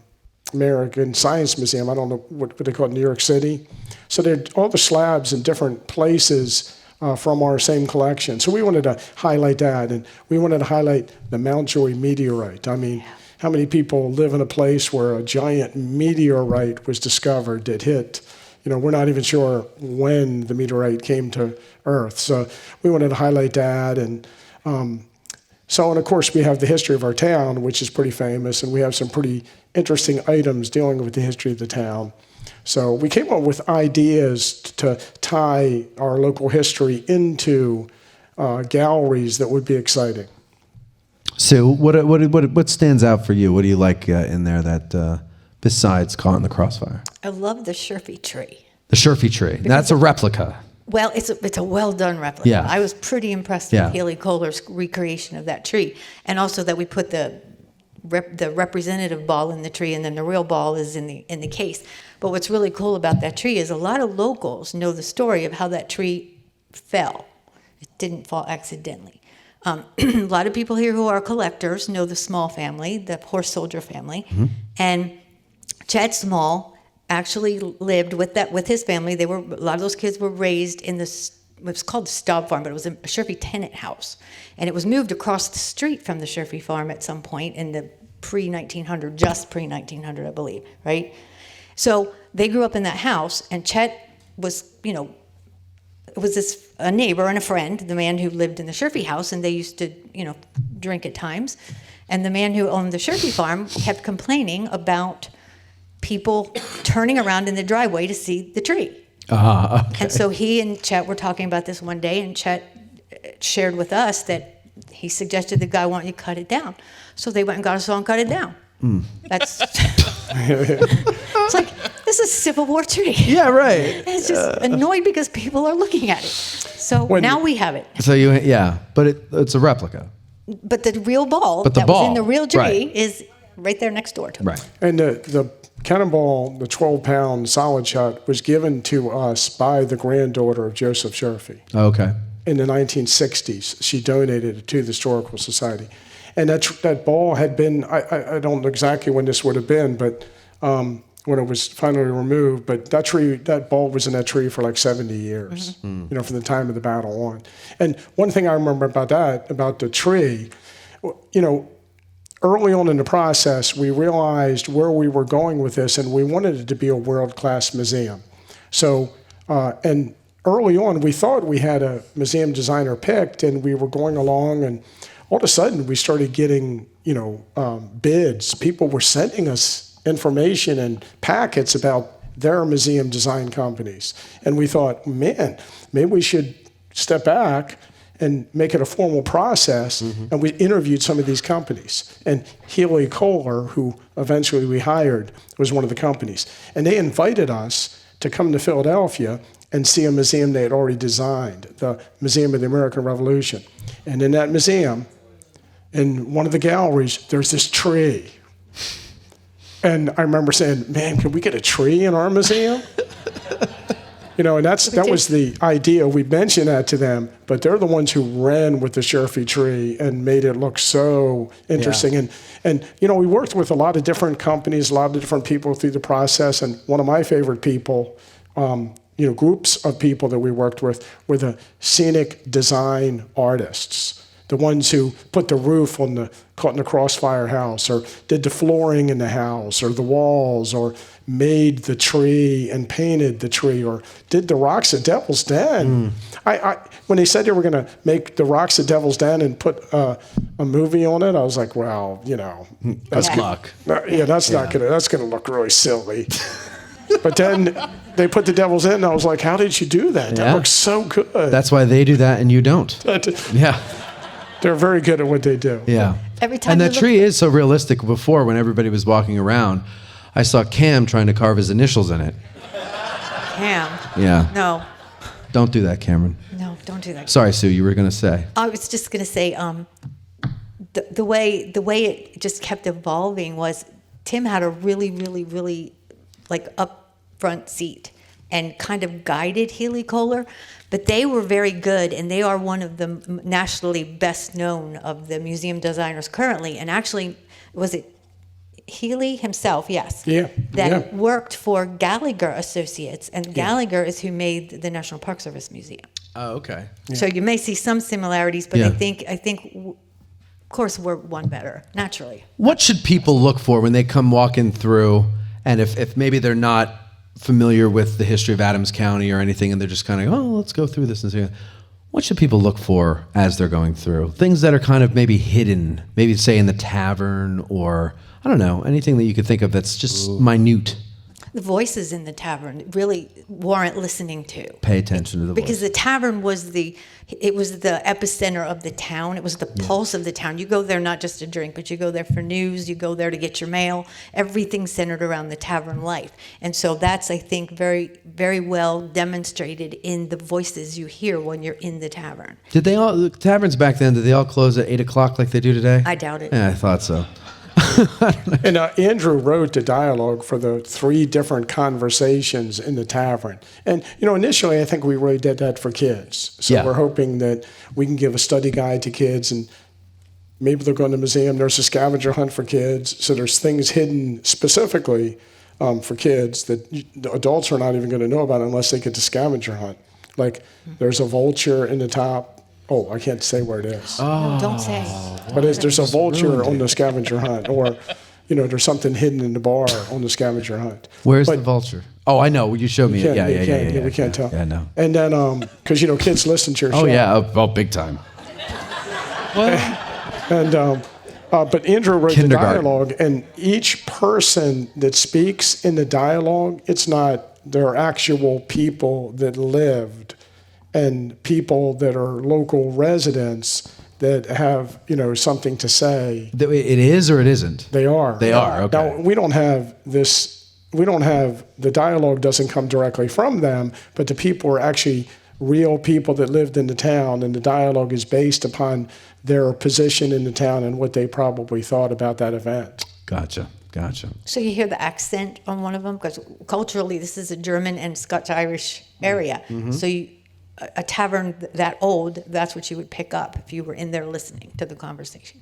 American Science Museum. I don't know what they call it in New York City. So they're all the slabs in different places from our same collection. So we wanted to highlight that, and we wanted to highlight the Mountjoy meteorite. I mean, how many people live in a place where a giant meteorite was discovered that hit? We're not even sure when the meteorite came to Earth. So we wanted to highlight that, and of course, we have the history of our town, which is pretty famous, and we have some pretty interesting items dealing with the history of the town. So we came up with ideas to tie our local history into galleries that would be exciting. Sue, what stands out for you? What do you like in there that besides Caught in the Crossfire? I love the Sherfy tree. The Sherfy tree. That's a replica. Well, it's a well-done replica. Yeah. I was pretty impressed with Haley Kohler's recreation of that tree, and also that we put the representative ball in the tree, and then the real ball is in the case. But what's really cool about that tree is a lot of locals know the story of how that tree fell. It didn't fall accidentally. A lot of people here who are collectors know the Small family, the horse soldier family, and Chad Small actually lived with his family. A lot of those kids were raised in it was called the Staub Farm, but it was a Sherfy tenant house. And it was moved across the street from the Sherfy Farm at some point in the pre-1900, just pre-1900, I believe, right? So they grew up in that house, and Chet was, a neighbor and a friend, the man who lived in the Sherfy house, and they used to, drink at times. And the man who owned the Sherfy farm kept complaining about people turning around in the driveway to see the tree. Okay. And so he and Chet were talking about this one day, and Chet shared with us that he suggested the guy, why don't you cut it down? So they went and got a saw and cut it down. That's it's like, this is a Civil War tree. Yeah, right. It's just annoyed because people are looking at it. So now we have it. So but it's a replica. But the real ball was in the real tree right. is right there next door to it. Right. And the cannonball, the 12-pound solid shot, was given to us by the granddaughter of Joseph Sherfy. Okay. In the 1960s, she donated it to the Historical Society. And that ball had been, I don't know exactly when this would have been, but when it was finally removed. But that bulb was in that tree for like 70 years, from the time of the battle on. And one thing I remember about the tree, early on in the process, we realized where we were going with this, and we wanted it to be a world-class museum. So, and early on, we thought we had a museum designer picked, and we were going along, and all of a sudden, we started getting, bids. People were sending us information and packets about their museum design companies. And we thought, man, maybe we should step back and make it a formal process. And we interviewed some of these companies. And Healy Kohler, who eventually we hired, was one of the companies. And they invited us to come to Philadelphia and see a museum they had already designed, the Museum of the American Revolution. And in that museum, in one of the galleries, there's this tree. And I remember saying, man, can we get a tree in our museum? And that was the idea. We mentioned that to them, but they're the ones who ran with the Sherfy tree and made it look so interesting. Yeah. And we worked with a lot of different companies, a lot of different people through the process. And one of my favorite people, groups of people that we worked with were the scenic design artists. The ones who put the roof on the Caught in the Crossfire house, or did the flooring in the house, or the walls, or made the tree and painted the tree, or did the rocks at Devil's Den. When they said they were going to make the rocks at Devil's Den and put a movie on it, I was like, well, that's luck. That's going to look really silly. But then they put the Devil's Den, and I was like, how did you do that? That looks so good. That's why they do that and you don't. Yeah. They're very good at what they do. Yeah. Every time and that tree is so realistic. Before, when everybody was walking around, I saw Cam trying to carve his initials in it. Cam. Yeah. No. Don't do that, Cameron. No, don't do that. Sorry, Sue, you were going to say. I was just going to say, the way it just kept evolving was Tim had a really, really, really up front seat and kind of guided Healy Kohler. But they were very good, and they are one of the nationally best known of the museum designers currently. And actually, was it Healy himself? Yes. Yeah. That worked for Gallagher Associates, and Gallagher is who made the National Park Service Museum. Oh, okay. Yeah. So you may see some similarities, but I think, of course, we're one better naturally. What should people look for when they come walking through, and if maybe they're not familiar with the history of Adams County or anything, and they're just kind of, let's go through this and see. What should people look for as they're going through? Things that are kind of maybe hidden, maybe say in the tavern, or I don't know, anything that you could think of that's just minute. The voices in the tavern really warrant listening to. Pay attention to the because voice. the tavern was the epicenter of the town. It was the pulse of the town. You go there not just to drink, but you go there for news. You go there to get your mail. Everything centered around the tavern life. And so that's, I think, very, very well demonstrated in the voices you hear when you're in the tavern. Did the taverns back then, did they all close at 8 o'clock like they do today? I doubt it. Yeah, I thought so. And Andrew wrote the dialogue for the 3 different conversations in the tavern. And, initially I think we really did that for kids. So we're hoping that we can give a study guide to kids, and maybe they'll go in the museum. There's a scavenger hunt for kids. So there's things hidden specifically for kids that the adults are not even going to know about unless they get the scavenger hunt. Like there's a vulture in the top. Oh, I can't say where it is. No, don't say. But there's a vulture on the scavenger hunt, or, there's something hidden in the bar on the scavenger hunt. Where's the vulture? Oh, I know. You showed me it. Yeah. We can't tell. Yeah, I know. And then, because, kids listen to your show. Oh, yeah. Big time. And, but Andrew wrote the dialogue, and each person that speaks in the dialogue, it's not their actual people that lived, and people that are local residents that have, something to say. It is or it isn't? They are. They are, okay. Now, we don't have the dialogue doesn't come directly from them, but the people are actually real people that lived in the town, and the dialogue is based upon their position in the town and what they probably thought about that event. Gotcha. So you hear the accent on one of them, because culturally this is a German and Scotch-Irish area. Mm-hmm. So a tavern that old, that's what you would pick up if you were in there listening to the conversation.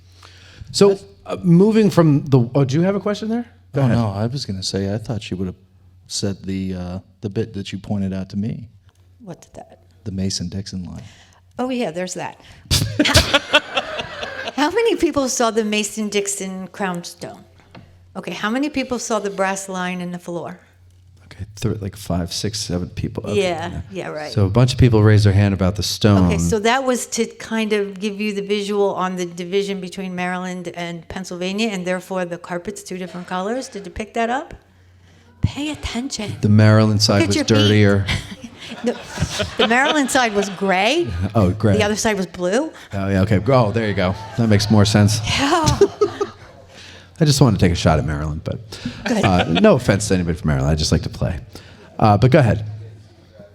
So moving from do you have a question there? Oh no, I was going to say I thought she would have said the bit that you pointed out to me. What's that? The Mason-Dixon line. Oh yeah, there's that. How many people saw the Mason-Dixon crown stone? Okay, how many people saw the brass line in the floor? Okay, like 5, 6, 7 people. Okay. Yeah, right. So a bunch of people raised their hand about the stone. Okay, so that was to kind of give you the visual on the division between Maryland and Pennsylvania, and therefore the carpet's 2 different colors. Did you pick that up? Pay attention. The Maryland side Look at was your dirtier. The Maryland side was gray. Oh, gray. The other side was blue. Oh, yeah, okay. Oh, there you go. That makes more sense. I just wanted to take a shot at Maryland, but no offense to anybody from Maryland. I just like to play. But go ahead.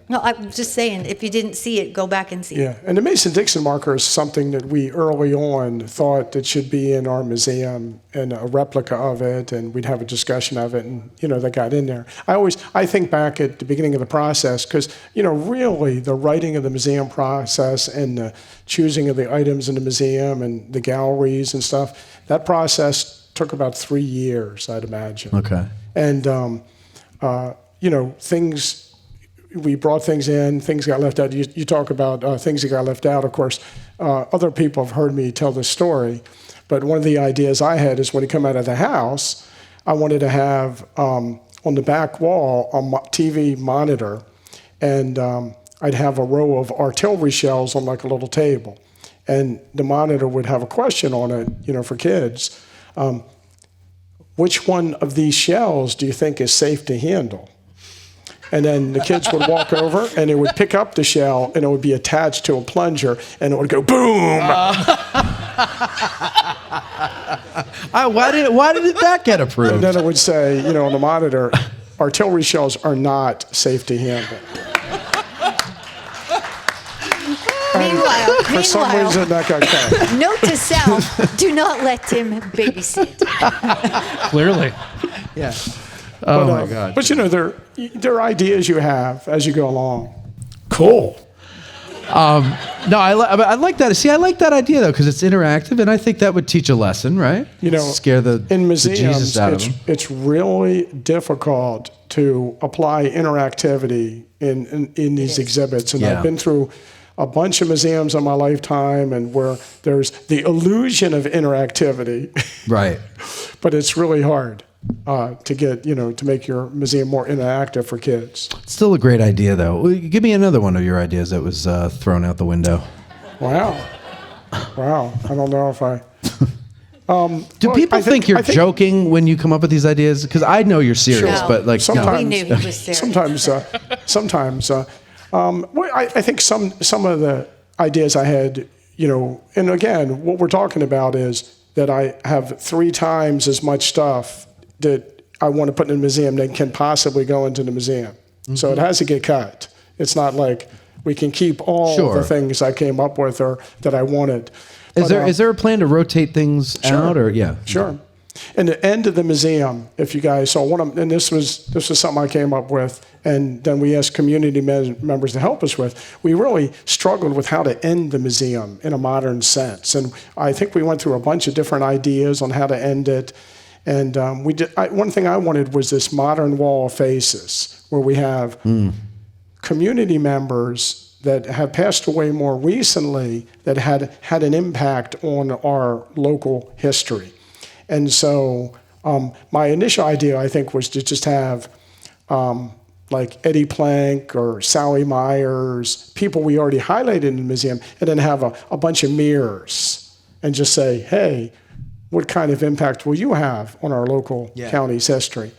No, I'm just saying, if you didn't see it, go back and see it. Yeah, and the Mason-Dixon marker is something that we early on thought that should be in our museum and a replica of it, and we'd have a discussion of it, and, that got in there. I think back at the beginning of the process, because, really the writing of the museum process and the choosing of the items in the museum and the galleries and stuff, that process took about 3 years, I'd imagine. Okay. And, things... We brought things in, things got left out. You talk about things that got left out. Of course, other people have heard me tell this story, but one of the ideas I had is when you come out of the house, I wanted to have on the back wall a TV monitor, and I'd have a row of artillery shells on like a little table, and the monitor would have a question on it, for kids. Which one of these shells do you think is safe to handle? And then the kids would walk over, and they would pick up the shell, and it would be attached to a plunger, and it would go boom. Why did that get approved? And then it would say, on the monitor, artillery shells are not safe to handle. Meanwhile, for some reason, that got cut. Note to self: do not let him babysit. Clearly, yeah. Oh my God! But there are ideas you have as you go along. Cool. No, I like that. See, I like that idea though because it's interactive, and I think that would teach a lesson, right? Scare the museums, Jesus out of them. It's really difficult to apply interactivity in these exhibits, and I've been through a bunch of museums in my lifetime, and where there's the illusion of interactivity, right? But it's really hard. To get, to make your museum more interactive for kids. Still a great idea, though. Give me another one of your ideas that was thrown out the window. Wow. I don't know if I... Do people think you're joking when you come up with these ideas? Because I know you're serious, but like... Sometimes, we knew he was serious. Sometimes. I think some of the ideas I had, and again, what we're talking about is that I have 3 times as much stuff that I want to put in the museum that can possibly go into the museum. Mm-hmm. So it has to get cut. It's not like we can keep all the things I came up with or that I wanted. Is there a plan to rotate things out or Sure. And the end of the museum, if you guys saw and this was something I came up with, and then we asked community members to help us with. We really struggled with how to end the museum in a modern sense, and I think we went through a bunch of different ideas on how to end it. And one thing I wanted was this modern wall of faces, where we have community members that have passed away more recently that had an impact on our local history. And so my initial idea, I think, was to just have like Eddie Plank or Sally Myers, people we already highlighted in the museum, and then have a bunch of mirrors and just say, hey, what kind of impact will you have on our local county's history?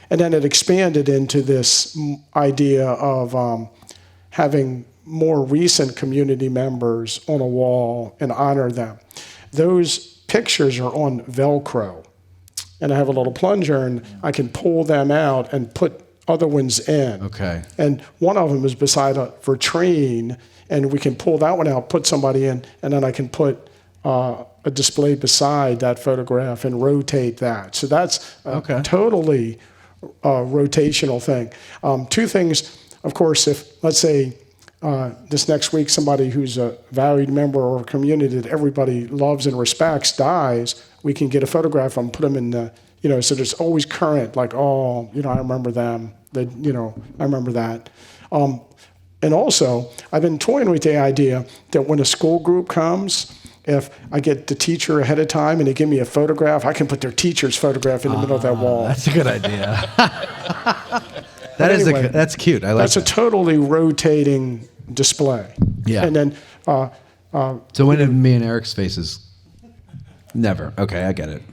And then it expanded into this idea of having more recent community members on a wall and honor them. Those pictures are on Velcro, and I have a little plunger, and I can pull them out and put other ones in. Okay. And one of them is beside a vitrine, and we can pull that one out, put somebody in, and then I can put a display beside that photograph and rotate that. So that's a totally rotational thing. 2 things, of course, if, let's say, this next week somebody who's a valued member of a community that everybody loves and respects dies, we can get a photograph of them, put them in the So there's always current, like, oh, I remember them. I remember that. And also, I've been toying with the idea that when a school group comes, if I get the teacher ahead of time and they give me a photograph, I can put their teacher's photograph in the middle of that wall. That's a good idea. That's cute. I like that's that. a totally rotating display. Yeah. And then. So when did me and Eric's faces? Never. Okay, I get it.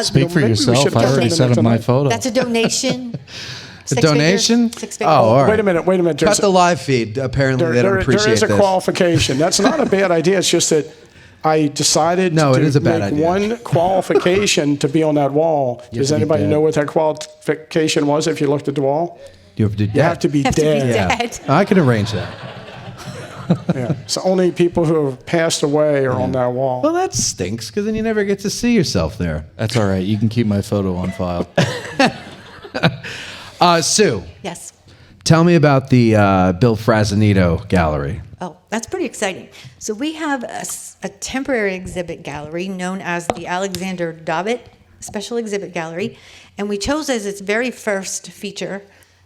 Speak for yourself. I already sent him my photo. That's a donation. A donation? Six Oh, figures. all right. Wait a minute. Cut the live feed. Apparently, they don't appreciate this. There is a qualification. That's not a bad idea. It's just that I decided it is a to bad make idea. one qualification to be on that wall. Does to be anybody dead. know what that qualification was if you looked at the wall? You have to be dead. You have to be dead. Yeah. I can arrange that. Yeah. So only people who have passed away are on that wall. Well, that stinks because then you never get to see yourself there. That's all right. You can keep my photo on file. Sue. Yes. Tell me about the Bill Frazanito Gallery. Oh, that's pretty exciting. So we have a temporary exhibit gallery known as the Alexander Dobbett Special Exhibit Gallery, and we chose as its very first feature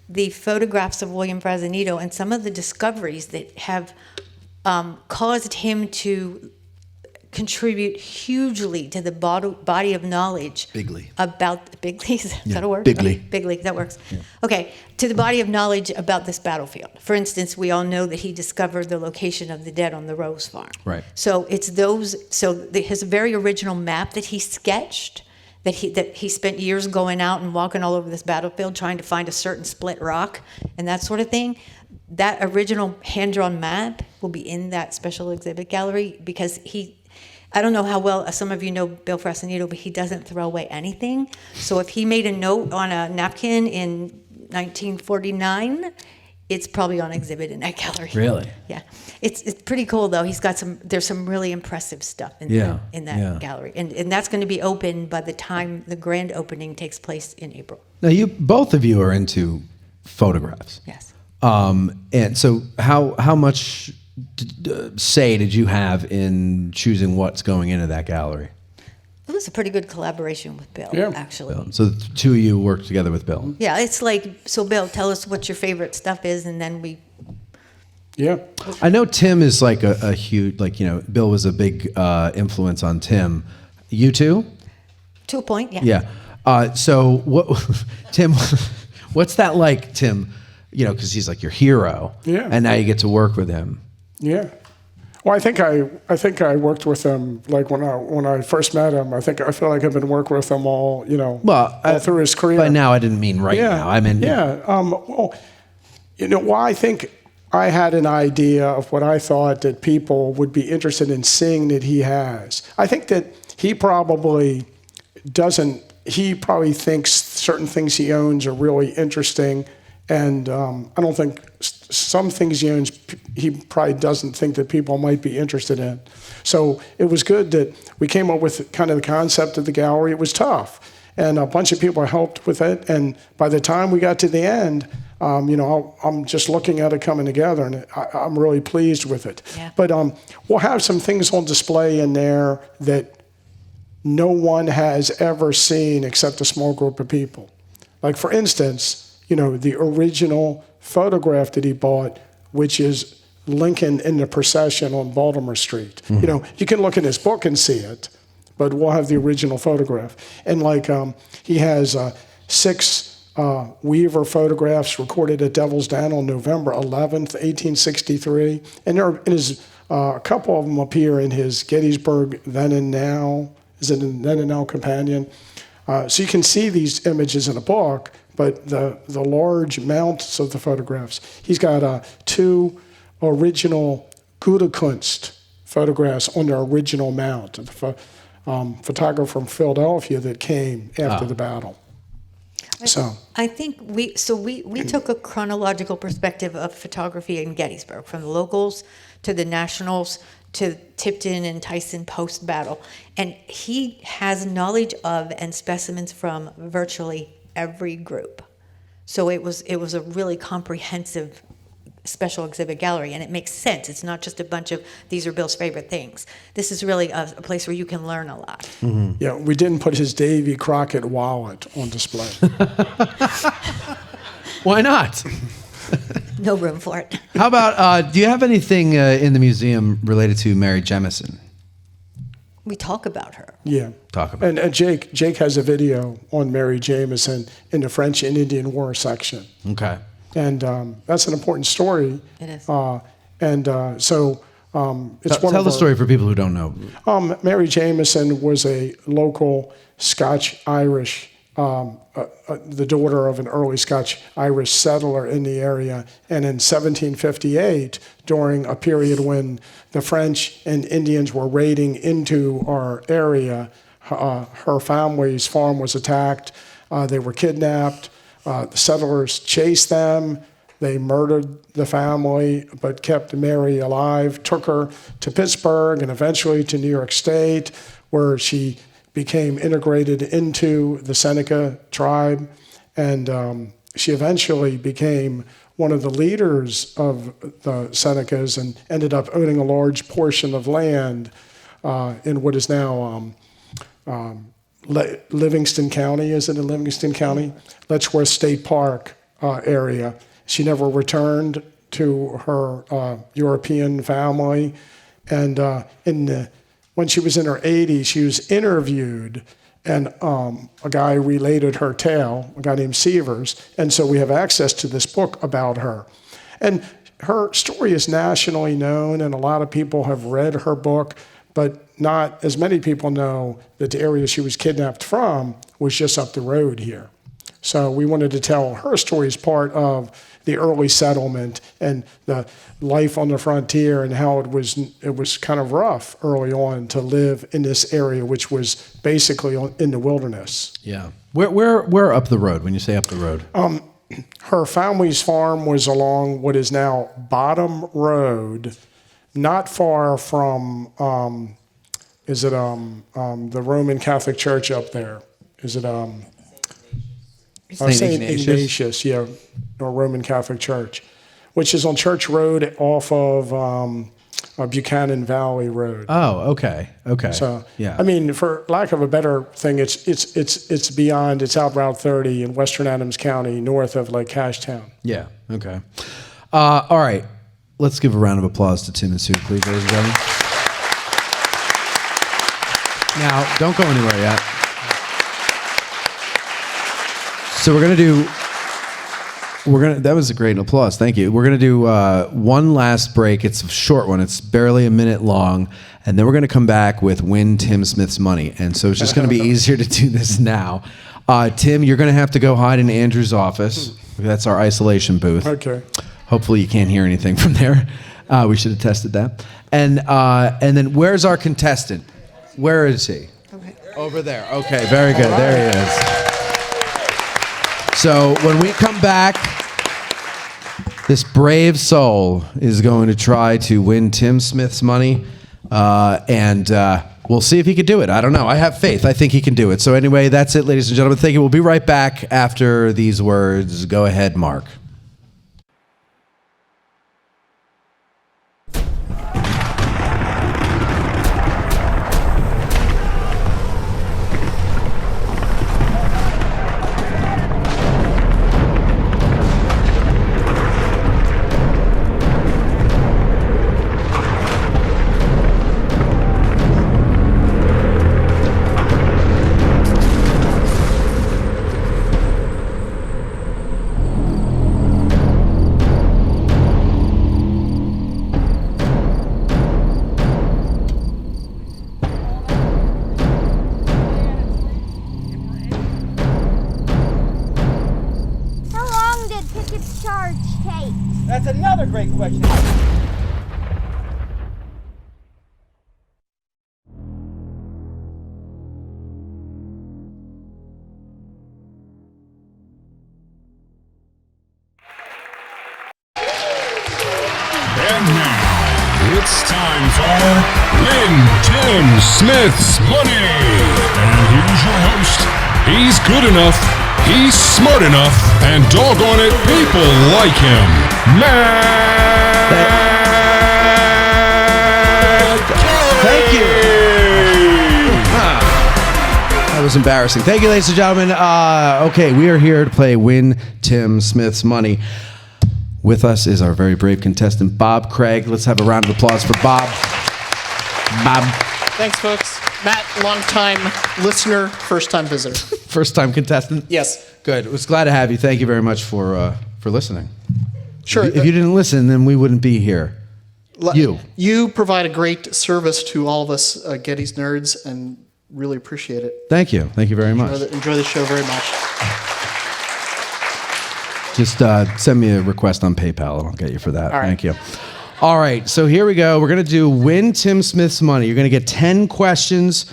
the photographs of William Frazanito and some of the discoveries that have caused him to contribute hugely to the body of knowledge about Bigly. Is that a word? Bigly. Bigly, that works. Yeah. Okay, to the body of knowledge about this battlefield. For instance, we all know that he discovered the location of the dead on the Rose Farm. Right. So it's those. His very original map that he sketched, that he spent years going out and walking all over this battlefield trying to find a certain split rock and that sort of thing. That original hand-drawn map will be in that special exhibit gallery because I don't know how well some of you know Bill Frazanito, but he doesn't throw away anything. So if he made a note on a napkin in 1949, it's probably on exhibit in that gallery. Really? Yeah. It's pretty cool though. There's some really impressive stuff in that gallery. And that's going to be open by the time the grand opening takes place in April. Now, both of you are into photographs. Yes. And so how much say did you have in choosing what's going into that gallery? It was a pretty good collaboration with Bill, actually. So the two of you worked together with Bill. Yeah, it's like, so Bill, tell us what your favorite stuff is, and then we... Yeah. I know Tim is like a huge, Bill was a big influence on Tim. You too? To a point, yeah. Yeah. So Tim, what's that like, Tim? Because he's like your hero. Yeah. And now you get to work with him. Yeah. Well, I think I worked with him like when I first met him. I feel like I've been working with him all all through his career. By now, I didn't mean now. I mean I think I had an idea of what I thought that people would be interested in seeing that he has. I think that he probably doesn't. He probably thinks certain things he owns are really interesting. And I don't think some things he owns, he probably doesn't think that people might be interested in. So it was good that we came up with kind of the concept of the gallery. It was tough. And a bunch of people helped with it. And by the time we got to the end, I'm just looking at it coming together, and I'm really pleased with it. Yeah. But we'll have some things on display in there that no one has ever seen except a small group of people. Like, for instance, the original photograph that he bought, which is Lincoln in the procession on Baltimore Street. Mm-hmm. You can look in his book and see it, but we'll have the original photograph. And he has 6 Weaver photographs recorded at Devil's Den on November 11th, 1863. And there's a couple of them appear in his Gettysburg Then and Now, Then and Now Companion. So you can see these images in a book, but the large mounts of the photographs. He's got 2 original Gutekunst photographs on the original mount. The photographer from Philadelphia that came after the battle. I think we took a chronological perspective of photography in Gettysburg, from the locals to the nationals to Tipton and Tyson post-battle. And he has knowledge of and specimens from virtually every group. So it was a really comprehensive special exhibit gallery, and it makes sense. It's not just a bunch of these are Bill's favorite things. This is really a place where you can learn a lot. Mm-hmm. Yeah, we didn't put his Davy Crockett wallet on display. Why not? No room for it. How about, do you have anything in the museum related to Mary Jemison? We talk about her. Yeah. Talk about and Jake has a video on Mary Jameson in the French and Indian War section. Okay. And that's an important story. It is. So it's one Tell the story for people who don't know. Mary Jameson was a local Scotch-Irish, the daughter of an early Scotch-Irish settler in the area. And in 1758, during a period when the French and Indians were raiding into our area, her family's farm was attacked. They were kidnapped. The settlers chased them. They murdered the family, but kept Mary alive, took her to Pittsburgh and eventually to New York State, where she became integrated into the Seneca tribe. And she eventually became one of the leaders of the Senecas and ended up owning a large portion of land in what is now Livingston County. Is it in Livingston County? Letchworth State Park area. She never returned to her European family. And when she was in her 80s, she was interviewed, and a guy related her tale, a guy named Sievers. And so we have access to this book about her. And her story is nationally known, and a lot of people have read her book, but not as many people know that the area she was kidnapped from was just up the road here. So we wanted to tell her story as part of the early settlement and the life on the frontier and how it was kind of rough early on to live in this area, which was basically in the wilderness. Yeah. Where up the road, when you say up the road? Her family's farm was along what is now Bottom Road, not far from, the Roman Catholic Church up there? Is it, St. Ignatius, yeah, or Roman Catholic Church, which is on Church Road off of Buchanan Valley Road. Oh, okay. So, yeah. I mean, for lack of a better thing, it's beyond. It's out Route 30 in Western Adams County, north of Lake Cashtown. Yeah. Okay. All right. Let's give a round of applause to Tim and Sue, please, ladies and gentlemen. Now, don't go anywhere yet. So that was a great applause. Thank you. We're going to do one last break. It's a short one. It's barely a minute long. And then we're going to come back with Win Tim Smith's Money. And so it's just going to be easier to do this now. Tim, you're going to have to go hide in Andrew's office. That's our isolation booth. Okay. Hopefully you can't hear anything from there. We should have tested that. And then where's our contestant? Where is he? Okay. Over there. Okay, very good. There he is. So when we come back, this brave soul is going to try to win Tim Smith's money, and we'll see if he can do it. I don't know. I have faith. I think he can do it. So anyway, that's it, ladies and gentlemen. Thank you. We'll be right back after these words. Go ahead, Mark. great question. And now, it's time for Win Tim Smith's Money. And here's your host. He's good enough. He's smart enough, and doggone it, people like him. Thank you. That was embarrassing. Thank you, ladies and gentlemen. Okay, we are here to play Win Tim Smith's Money. With us is our very brave contestant, Bob Craig. Let's have a round of applause for Bob. Bob. Thanks, folks. Matt, long-time listener, first-time visitor. First-time contestant? Yes. Good. Was glad to have you. Thank you very much for listening. Sure. If you didn't listen, then we wouldn't be here. You provide a great service to all of us Gettysnerds, and really appreciate it. Thank you. Thank you very much. Enjoy the show very much. Just send me a request on PayPal, and I'll get you for that. All right. Thank you. All right, so here we go. We're going to do Win Tim Smith's Money. You're going to get 10 questions.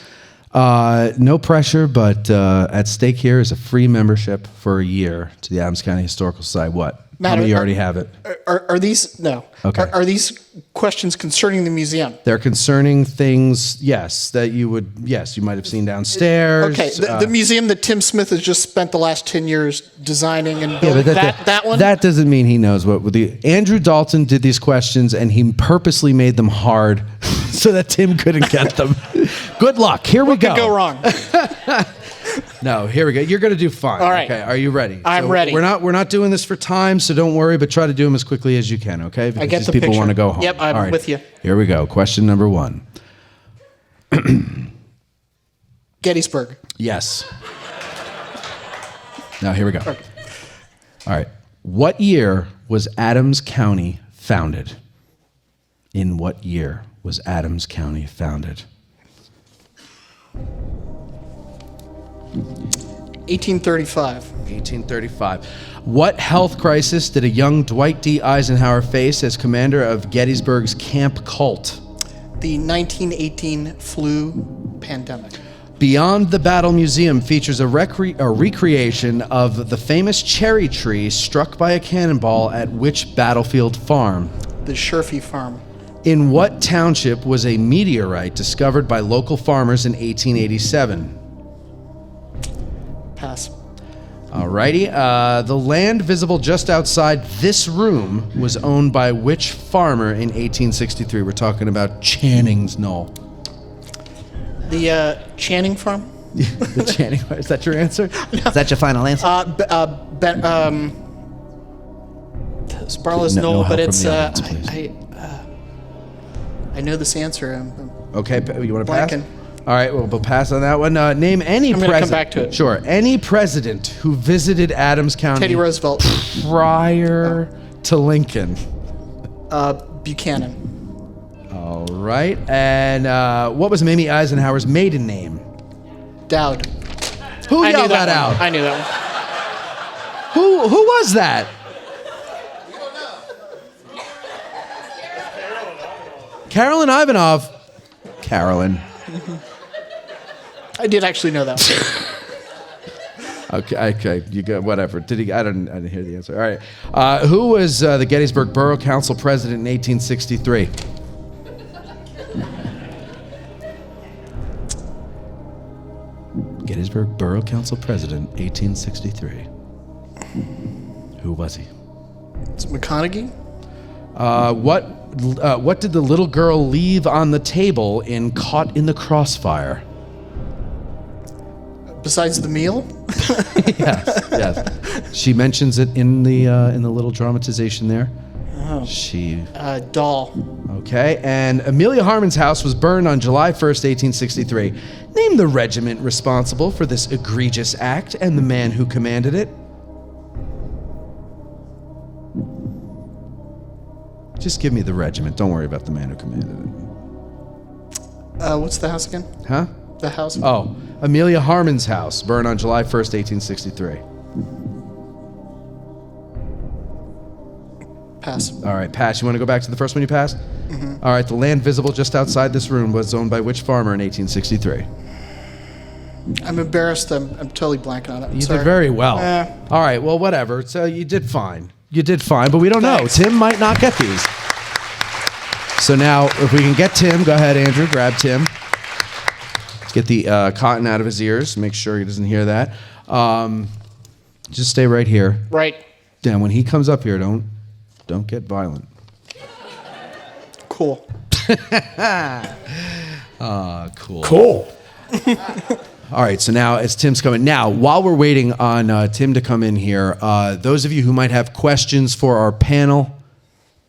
No pressure, but at stake here is a free membership for a year to the Adams County Historical Society. What? Matt, How many you already have it? Are these no? Okay. Are these questions concerning the museum? They're concerning things, yes, that you might have seen downstairs. Okay, the museum that Tim Smith has just spent the last 10 years designing and Yeah, building. but that one? That doesn't mean he knows what. Andrew Dalton did these questions, and he purposely made them hard so that Tim couldn't get them. Good luck. Here we go. What could go wrong? No, here we go. You're going to do fine. All right. Okay, are you ready? I'm ready. We're not doing this for time, so don't worry, but try to do them as quickly as you can, okay? Because I get these the people picture. want to go home. Yep, I'm All right, with you. Here we go. Question number 1. Gettysburg. Yes. Now, here we go. All right. What year was Adams County founded? In what year was Adams County founded? 1835. 1835. What health crisis did a young Dwight D. Eisenhower face as commander of Gettysburg's Camp Colt? The 1918 flu pandemic. Beyond the Battle Museum features a recreation of the famous cherry tree struck by a cannonball at which battlefield farm? The Sherfy Farm. In what township was a meteorite discovered by local farmers in 1887? Pass. Alrighty. The land visible just outside this room was owned by which farmer in 1863? We're talking about Channing's Knoll. The Channing Farm? The Channing Farm. Is that your answer? Is that your final answer? Sparlow's No Knoll, help but from it's the audience, I know this answer. Okay, you want to pass? blanking. All right, we'll pass on that one. Name any I'm president. gonna come back to it. Sure, any president who visited Adams County. Teddy Roosevelt. Prior to Lincoln. Buchanan. All right, and what was Mamie Eisenhower's maiden name? Dowd. Who I knew yelled that one. out? I knew that one. Who was that? Carolyn Ivanov. Carolyn. I did actually know that one. Okay, you got whatever. Did he? I didn't hear the answer. All right. Who was the Gettysburg Borough Council president in 1863? Gettysburg Borough Council president, 1863. Who was he? It's McConaughey. What did the little girl leave on the table in Caught in the Crossfire? Besides the meal? Yes. She mentions it in the little dramatization there. Oh. She. Doll. Okay, and Amelia Harmon's house was burned on July 1st, 1863. Name the regiment responsible for this egregious act and the man who commanded it. Just give me the regiment. Don't worry about the man who commanded it. What's the house again? Huh? The house? Oh, Amelia Harmon's house, burned on July 1st, 1863. Pass. All right, pass. You want to go back to the first one you passed? Mhm. All right, the land visible just outside this room was owned by which farmer in 1863? I'm embarrassed. I'm totally blanking on it. You did very well. All right, well, whatever. So you did fine. You did fine, but we don't know. Tim might not get these. So now, if we can get Tim, go ahead, Andrew. Grab Tim. Let's get the cotton out of his ears. Make sure he doesn't hear that. Just stay right here. Right. Dan, when he comes up here, don't get violent. Cool. Cool. Cool. All right, so now as Tim's coming. Now, while we're waiting on Tim to come in here, those of you who might have questions for our panel,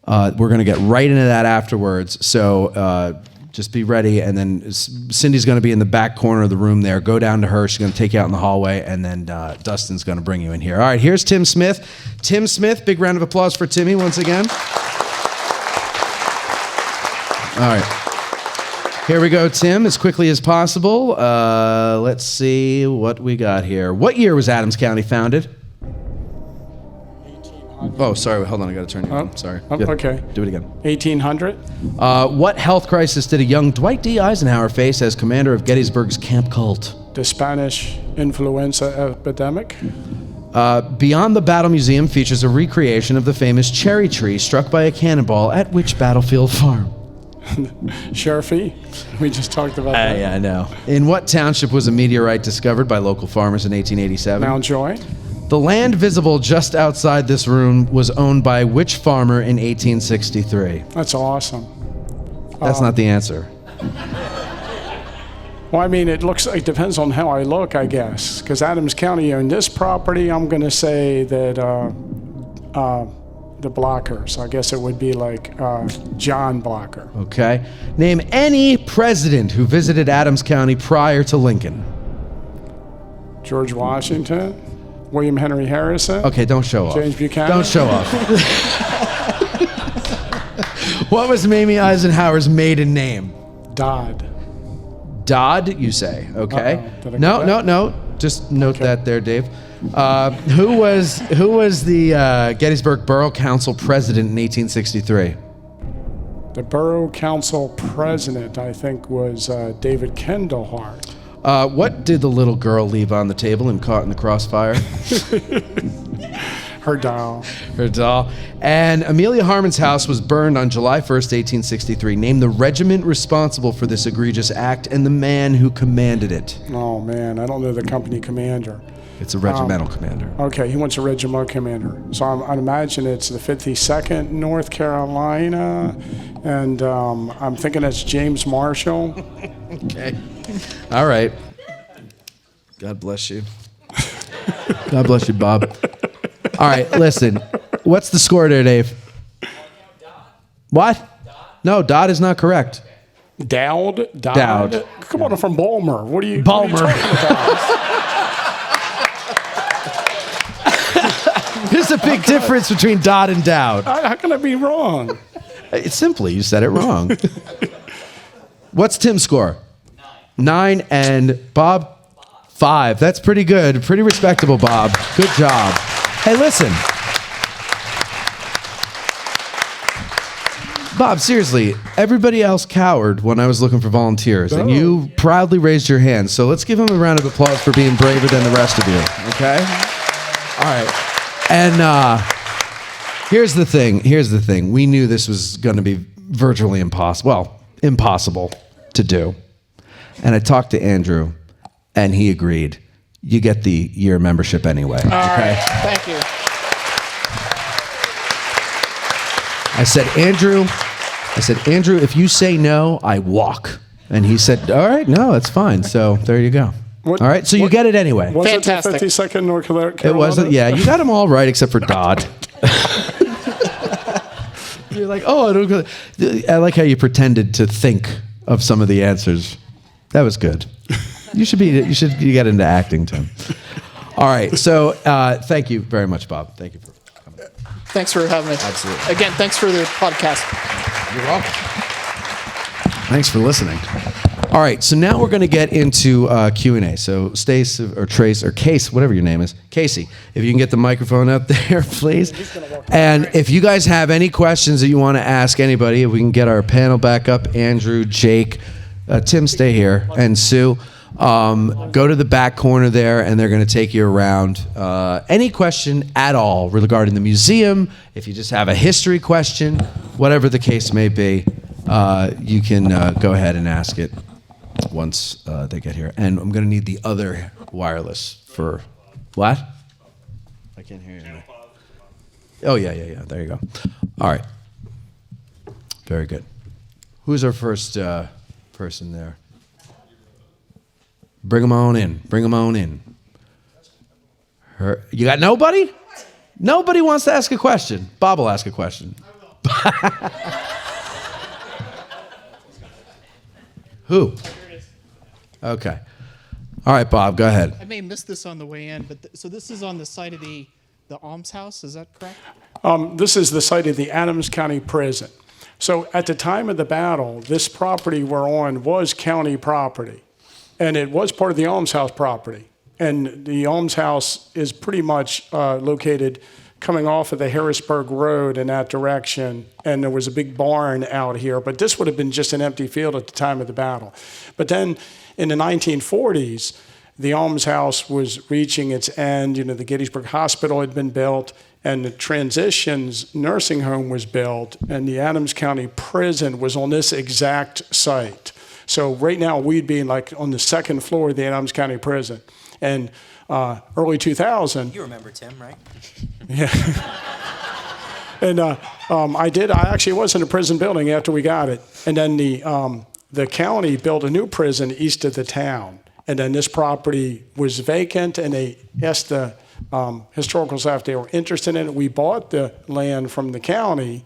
we're going to get right into that afterwards. So just be ready, and then Cindy's going to be in the back corner of the room there. Go down to her. She's going to take you out in the hallway, and then Dustin's going to bring you in here. All right, here's Tim Smith. Tim Smith, big round of applause for Timmy once again. All right. Here we go, Tim, as quickly as possible. Let's see what we got here. What year was Adams County founded? 1800. Oh, sorry. Hold on. I got to turn you on. Sorry. Okay. Do it again. 1800. What health crisis did a young Dwight D. Eisenhower face as commander of Gettysburg's Camp Cult? The Spanish influenza epidemic. Beyond the Battle Museum features a recreation of the famous cherry tree struck by a cannonball at which battlefield farm? Sheriffy. We just talked about that. Yeah, I know. In what township was a meteorite discovered by local farmers in 1887? Mount Joy. The land visible just outside this room was owned by which farmer in 1863? That's awesome. That's not the answer. Well, I mean, it depends on how I look, I guess. Because Adams County owned this property, I'm going to say that the Blockers. I guess it would be like John Blocker. Okay. Name any president who visited Adams County prior to Lincoln. George Washington. William Henry Harrison. Okay, don't show off. James Buchanan. Don't show off. What was Mamie Eisenhower's maiden name? Dodd. Dodd, you say? Okay. Did I No, get no, that? no. Just note that there, Dave. Who was the Gettysburg Borough Council president in 1863? The Borough Council president, I think, was David Kendallhart. What did the little girl leave on the table and caught in the crossfire? Her doll. Her doll. And Amelia Harmon's house was burned on July 1st, 1863. Name the regiment responsible for this egregious act and the man who commanded it. Oh, man, I don't know the company commander. It's a regimental commander. Okay, he wants a regimental commander. So I'd imagine it's the 52nd North Carolina, and I'm thinking it's James Marshall. Okay. All right. God bless you. God bless you, Bob. All right, listen. What's the score there, Dave? What? No, Dodd is not correct. Dowd? Dowd. Come on, I'm from Balmer. What are you Balmer. What are you talking about? There's a big difference between Dodd and Dowd. How can I be wrong? It's simply, you said it wrong. What's Tim's score? 9. And Bob? 5. That's pretty good. Pretty respectable, Bob. Good job. Hey, listen. Bob, seriously, everybody else cowered when I was looking for volunteers, and you proudly raised your hand. So let's give him a round of applause for being braver than the rest of you, okay? All right. And here's the thing. We knew this was going to be virtually impossible. Well, impossible to do. And I talked to Andrew, and he agreed. You get the year membership anyway. All okay? right. Thank you. I said, Andrew, if you say no, I walk. And he said, all right, no, that's fine. So there you go. All right, so you get it anyway. Was Fantastic. it the 52nd North Carolina? It wasn't, yeah, you got them all right except for Dodd. You're like, oh, I don't go. I like how you pretended to think of some of the answers. That was good. You get into acting, Tim. All right, so thank you very much, Bob. Thank you for coming. Thanks for having me. Absolutely. Again, thanks for the podcast. You're welcome. Thanks for listening. All right, so now we're going to get into Q&A. So Stace or Trace or Case, whatever your name is, Casey, if you can get the microphone up there, please. And if you guys have any questions that you want to ask anybody, if we can get our panel back up, Andrew, Jake, Tim, stay here, and Sue, go to the back corner there, and they're going to take you around. Any question at all regarding the museum, if you just have a history question, whatever the case may be, you can go ahead and ask it once they get here. And I'm going to need the other wireless for what? can't hear you. Oh, yeah. There you go. All right. Very good. Who's our first person there? Bring them on in. You got nobody? Nobody wants to ask a question. Bob will ask a question. Who? Okay. All right, Bob, go ahead. I may have missed this on the way in, but so this is on the site of the almshouse, is that correct? This is the site of the Adams County Prison. So at the time of the battle, this property we're on was county property, and it was part of the almshouse property. And the almshouse is pretty much located coming off of the Harrisburg Road in that direction, and there was a big barn out here, but this would have been just an empty field at the time of the battle. But then in the 1940s, the almshouse was reaching its end. You know, the Gettysburg Hospital had been built, and the Transitions Nursing Home was built, and the Adams County Prison was on this exact site. So right now, we'd be like on the second floor of the Adams County Prison. And early 2000. You remember Tim, right? Yeah. And I actually was in a prison building after we got it. And then the county built a new prison east of the town. And then this property was vacant, and they asked the historical staff if they were interested in it. We bought the land from the county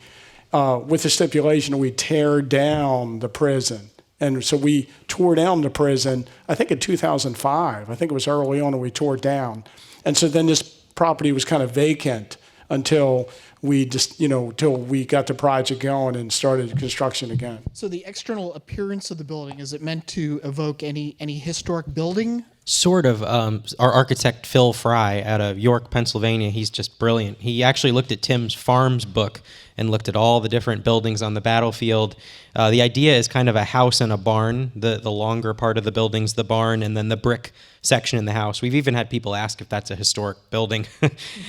with the stipulation we tear down the prison. And so we tore down the prison, I think in 2005. I think it was early on that we tore it down. And so then this property was kind of vacant until we just, till we got the project going and started construction again. So the external appearance of the building, is it meant to evoke any historic building? Sort of. Our architect, Phil Fry, out of York, Pennsylvania, he's just brilliant. He actually looked at Tim's Farms book and looked at all the different buildings on the battlefield. The idea is kind of a house and a barn. The longer part of the building's the barn, and then the brick section in the house. We've even had people ask if that's a historic building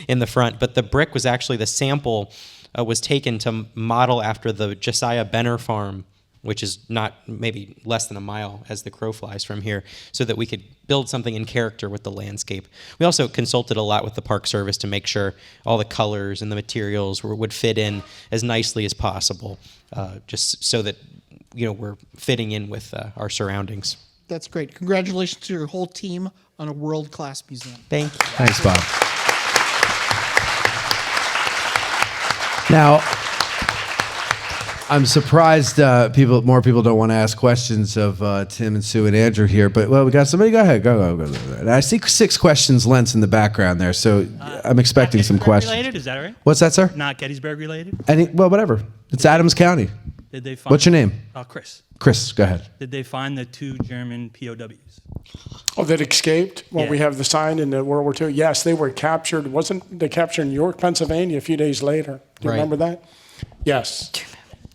in the front. But the brick was actually the sample was taken to model after the Josiah Benner farm, which is not maybe less than a mile as the crow flies from here, so that we could build something in character with the landscape. We also consulted a lot with the Park Service to make sure all the colors and the materials would fit in as nicely as possible, just so that we're fitting in with our surroundings. That's great. Congratulations to your whole team on a world-class museum. Thank you. Thanks, Bob. Now, I'm surprised more people don't want to ask questions of Tim and Sue and Andrew here, but we got somebody. Go ahead. Go. I see 6 questions, Lentz, in the background there, so I'm expecting some questions. Related? Is that right? What's that, sir? Not Gettysburg related? Whatever. It's Adams County. Did they find? What's your name? Chris. Chris, go ahead. Did they find the 2 German POWs? Oh, that escaped? Well, Yeah. we have the sign in the World War II. Yes, they were captured. Wasn't they captured in York, Pennsylvania a few days later? Do you Right. remember that? Yes.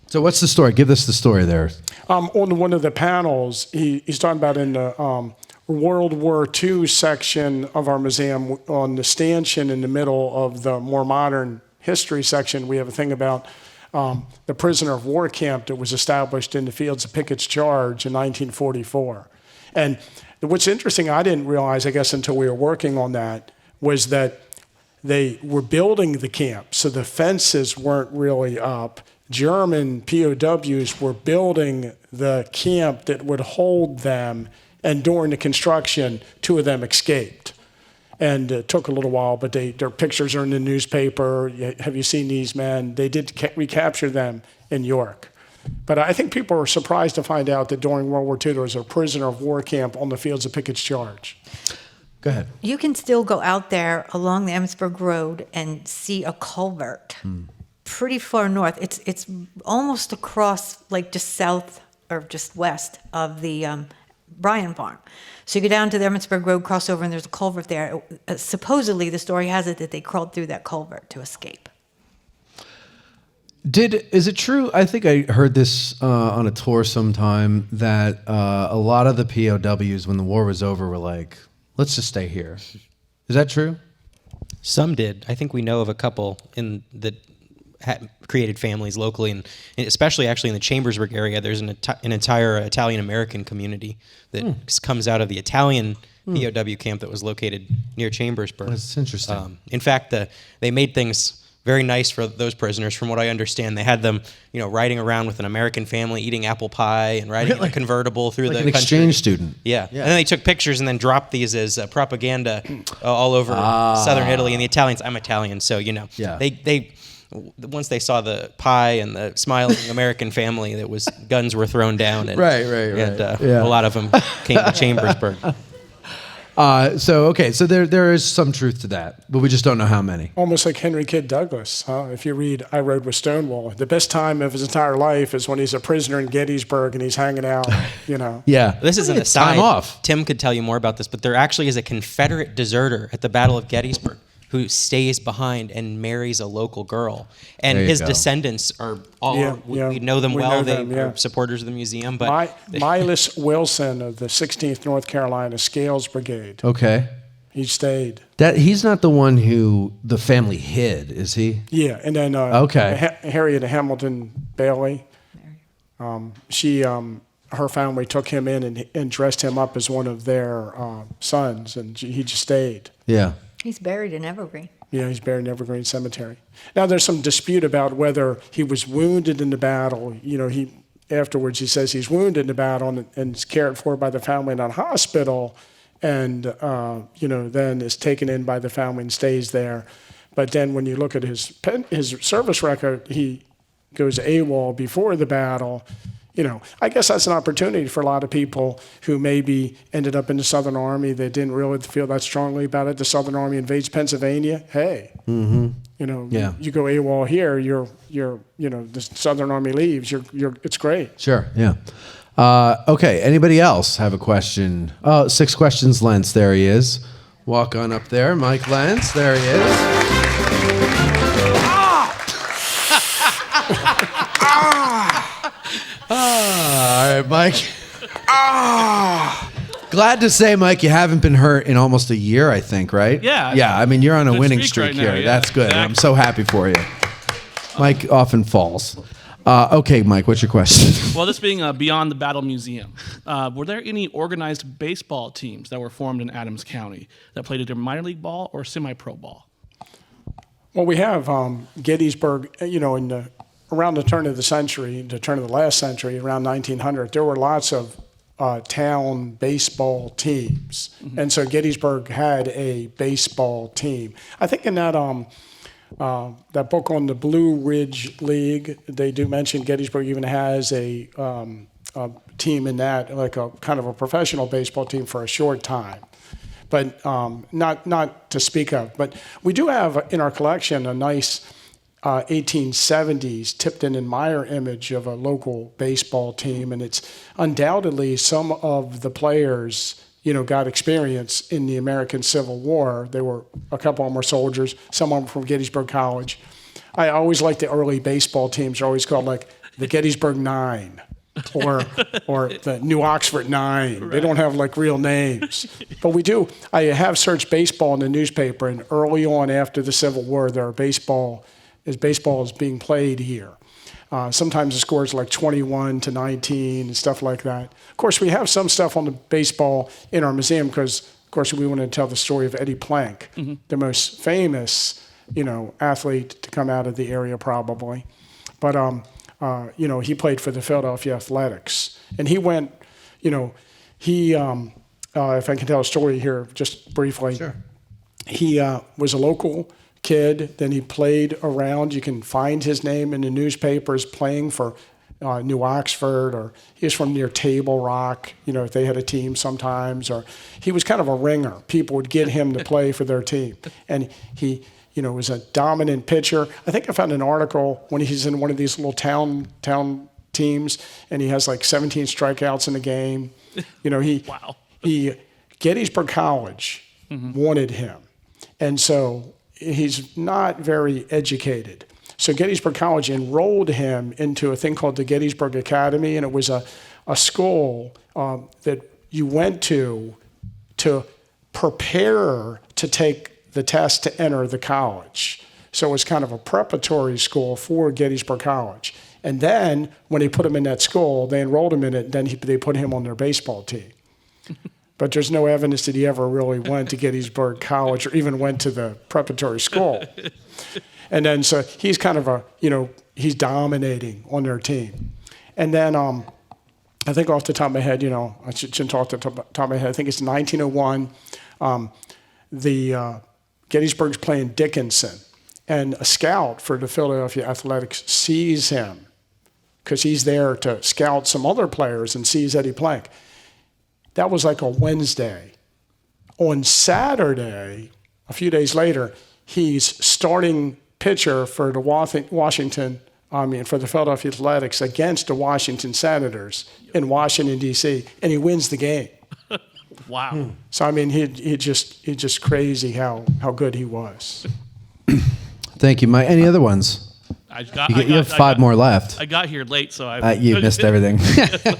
So what's the story? Give us the story there. On one of the panels, he's talking about in the World War II section of our museum, on the stanchion in the middle of the more modern history section, we have a thing about the prisoner of war camp that was established in the fields of Pickett's Charge in 1944. And what's interesting, I didn't realize, I guess, until we were working on that, was that they were building the camp, so the fences weren't really up. German POWs were building the camp that would hold them, and during the construction, 2 of them escaped. And it took a little while, but their pictures are in the newspaper. Have you seen these men? They did recapture them in York. But I think people were surprised to find out that during World War II, there was a prisoner of war camp on the fields of Pickett's Charge. Go ahead. You can still go out there along the Emmitsburg Road and see a culvert pretty far north. It's almost across, like just south or just west of the Bryan Farm. So you go down to the Emmitsburg Road, cross over, and there's a culvert there. Supposedly, the story has it that they crawled through that culvert to escape. Is it true? I think I heard this on a tour sometime that a lot of the POWs, when the war was over, were like, let's just stay here. Is that true? Some did. I think we know of a couple created families locally, and especially actually in the Chambersburg area. There's an entire Italian American community that comes out of the Italian POW camp that was located near Chambersburg. That's interesting. In fact, they made things very nice for those prisoners. From what I understand, they had them, riding around with an American family, eating apple pie and riding in a convertible through the an country. exchange student. Yeah. And then they took pictures and then dropped these as propaganda all over southern Italy. And the Italians, I'm Italian, so they once they saw the pie and the smiling American family, guns were thrown down. And, Right. And a lot of them came to Chambersburg. So there is some truth to that, but we just don't know how many. Almost like Henry Kidd Douglas. If you read I Rode with Stonewall, the best time of his entire life is when he's a prisoner in Gettysburg and he's hanging out, Yeah. This is an aside. Time off. Tim could tell you more about this, but there actually is a Confederate deserter at the Battle of Gettysburg who stays behind and marries a local girl. And his descendants are all, we know them well. They are supporters of the museum. But Milas Wilson of the 16th North Carolina Scales Brigade. Okay. He stayed. He's not the one who the family hid, is he? Yeah, and then Harriet Hamilton Bailey, her family took him in and dressed him up as one of their sons, and he just stayed. Yeah. He's buried in Evergreen. Yeah, he's buried in Evergreen Cemetery. Now, there's some dispute about whether he was wounded in the battle. Afterwards he says he's wounded in the battle and is cared for by the family in a hospital, and then is taken in by the family and stays there. But then when you look at his service record, he goes AWOL before the battle. I guess that's an opportunity for a lot of people who maybe ended up in the Southern Army that didn't really feel that strongly about it. The Southern Army invades Pennsylvania. Hey, you go AWOL here. The Southern Army leaves. It's great. Sure. Yeah. Okay. Anybody else have a question? Oh, 6 questions, Lentz. There he is. Walk on up there, Mike Lentz. There he is. All right, Mike. Glad to say, Mike, you haven't been hurt in almost a year, I think, right? Yeah. Yeah, I mean, you're on a Good winning streak streak right now, here. yeah. That's good. Exactly. I'm so happy for you. Mike often falls. Okay, Mike, what's your question? Well, this being a Beyond the Battle Museum, were there any organized baseball teams that were formed in Adams County that played either minor league ball or semi-pro ball? Well, we have Gettysburg, around the turn of the century, the turn of the last century, around 1900, there were lots of town baseball teams. Mm-hmm. And so Gettysburg had a baseball team. I think in that book on the Blue Ridge League, they do mention Gettysburg even has a team in that, like a kind of a professional baseball team for a short time. But not to speak of. But we do have in our collection a nice 1870s Tipton and Meyer image of a local baseball team, and it's undoubtedly some of the players, got experience in the American Civil War. They were, a couple of them were soldiers, some of them from Gettysburg College. I always like the early baseball teams are always called like the Gettysburg Nine or the New Oxford Nine. Right. They don't have like real names, but we do. I have searched baseball in the newspaper, and early on after the Civil War, there are baseball is being played here. Sometimes the score is like 21-19 and stuff like that. Of course, we have some stuff on the baseball in our museum because, of course, we want to tell the story of Eddie Plank, the most famous, athlete to come out of the area probably. But, he played for the Philadelphia Athletics. And he went, if I can tell a story here just briefly. Sure. He was a local kid, then he played around. You can find his name in the newspapers playing for New Oxford, or he was from near Table Rock, if they had a team sometimes, or he was kind of a ringer. People would get him to play for their team. And he, was a dominant pitcher. I think I found an article when he's in one of these little town teams, and he has like 17 strikeouts in a game. Gettysburg College wanted him. And so he's not very educated. So Gettysburg College enrolled him into a thing called the Gettysburg Academy, and it was a school that you went to prepare to take the test to enter the college. So it was kind of a preparatory school for Gettysburg College. And then when they put him in that school, they enrolled him in it, and then they put him on their baseball team. But there's no evidence that he ever really went to Gettysburg College or even went to the preparatory school. And then so he's kind of he's dominating on their team. And then I think off the top of my head, I shouldn't talk off the top of my head. I think it's 1901. Gettysburg's playing Dickinson, and a scout for the Philadelphia Athletics sees him because he's there to scout some other players and sees Eddie Plank. That was like a Wednesday. On Saturday, a few days later, he's starting pitcher for the for the Philadelphia Athletics against the Washington Senators in Washington, D.C., and he wins the game. Wow. So, I mean, he just crazy how good he was. Thank you, Mike. Any other ones? You have 5 more left. I got here late, so I you missed everything.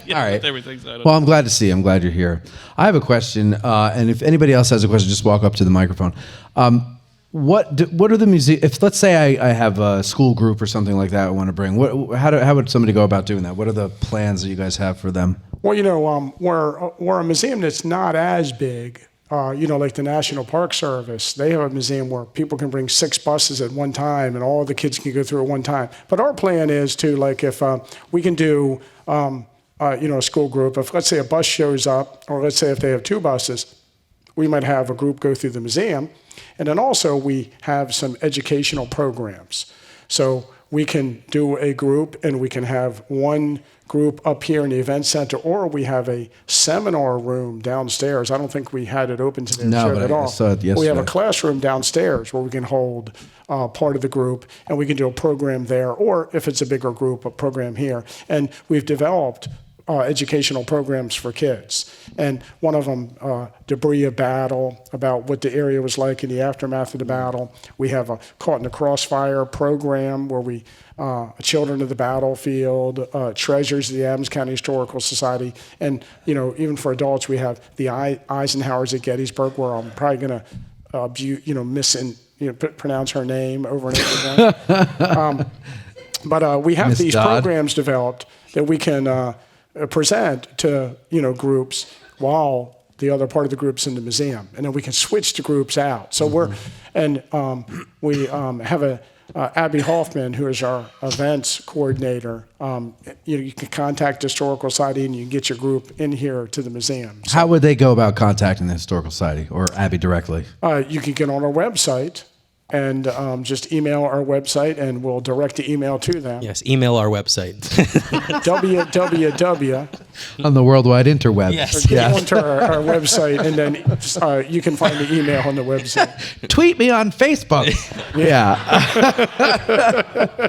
Yeah, All right. missed everything, so I don't Well, know. I'm glad to see you. I'm glad you're here. I have a question, and if anybody else has a question, just walk up to the microphone. What are the museum? If let's say I have a school group or something like that I want to bring, how would somebody go about doing that? What are the plans that you guys have for them? Well, we're a museum that's not as big. Like the National Park Service, they have a museum where people can bring 6 buses at one time and all the kids can go through at one time. But our plan is to, like, if we can do, a school group, if let's say a bus shows up, or let's say if they have 2 buses, we might have a group go through the museum. And then also we have some educational programs. So we can do a group and we can have one group up here in the event center, or we have a seminar room downstairs. I don't think we had it open today. No, but I saw it We have a yesterday. classroom downstairs where we can hold part of the group, and we can do a program there, or if it's a bigger group, a program here. And we've developed educational programs for kids. And one of them, Debris of Battle, about what the area was like in the aftermath of the battle. We have a Caught in the Crossfire program where we, Children of the Battlefield, Treasures of the Adams County Historical Society. And, even for adults, we have the Eisenhowers at Gettysburg, where I'm probably going to pronounce her name over and over again. But we have Miss these Dodd. programs developed that we can present to groups while the other part of the group's in the museum, and then we can switch the groups out. So we have Abby Hoffman, who is our events coordinator. You can contact the Historical Society and you can get your group in here to the museum. So, How would they go about contacting the Historical Society or Abby directly? you can get on our website and just email our website, and we'll direct the email to them. Yes, email our website. www. On the worldwide interweb. Yes. Go onto our website, and then you can find the email on the website. Tweet me on Facebook. Yeah.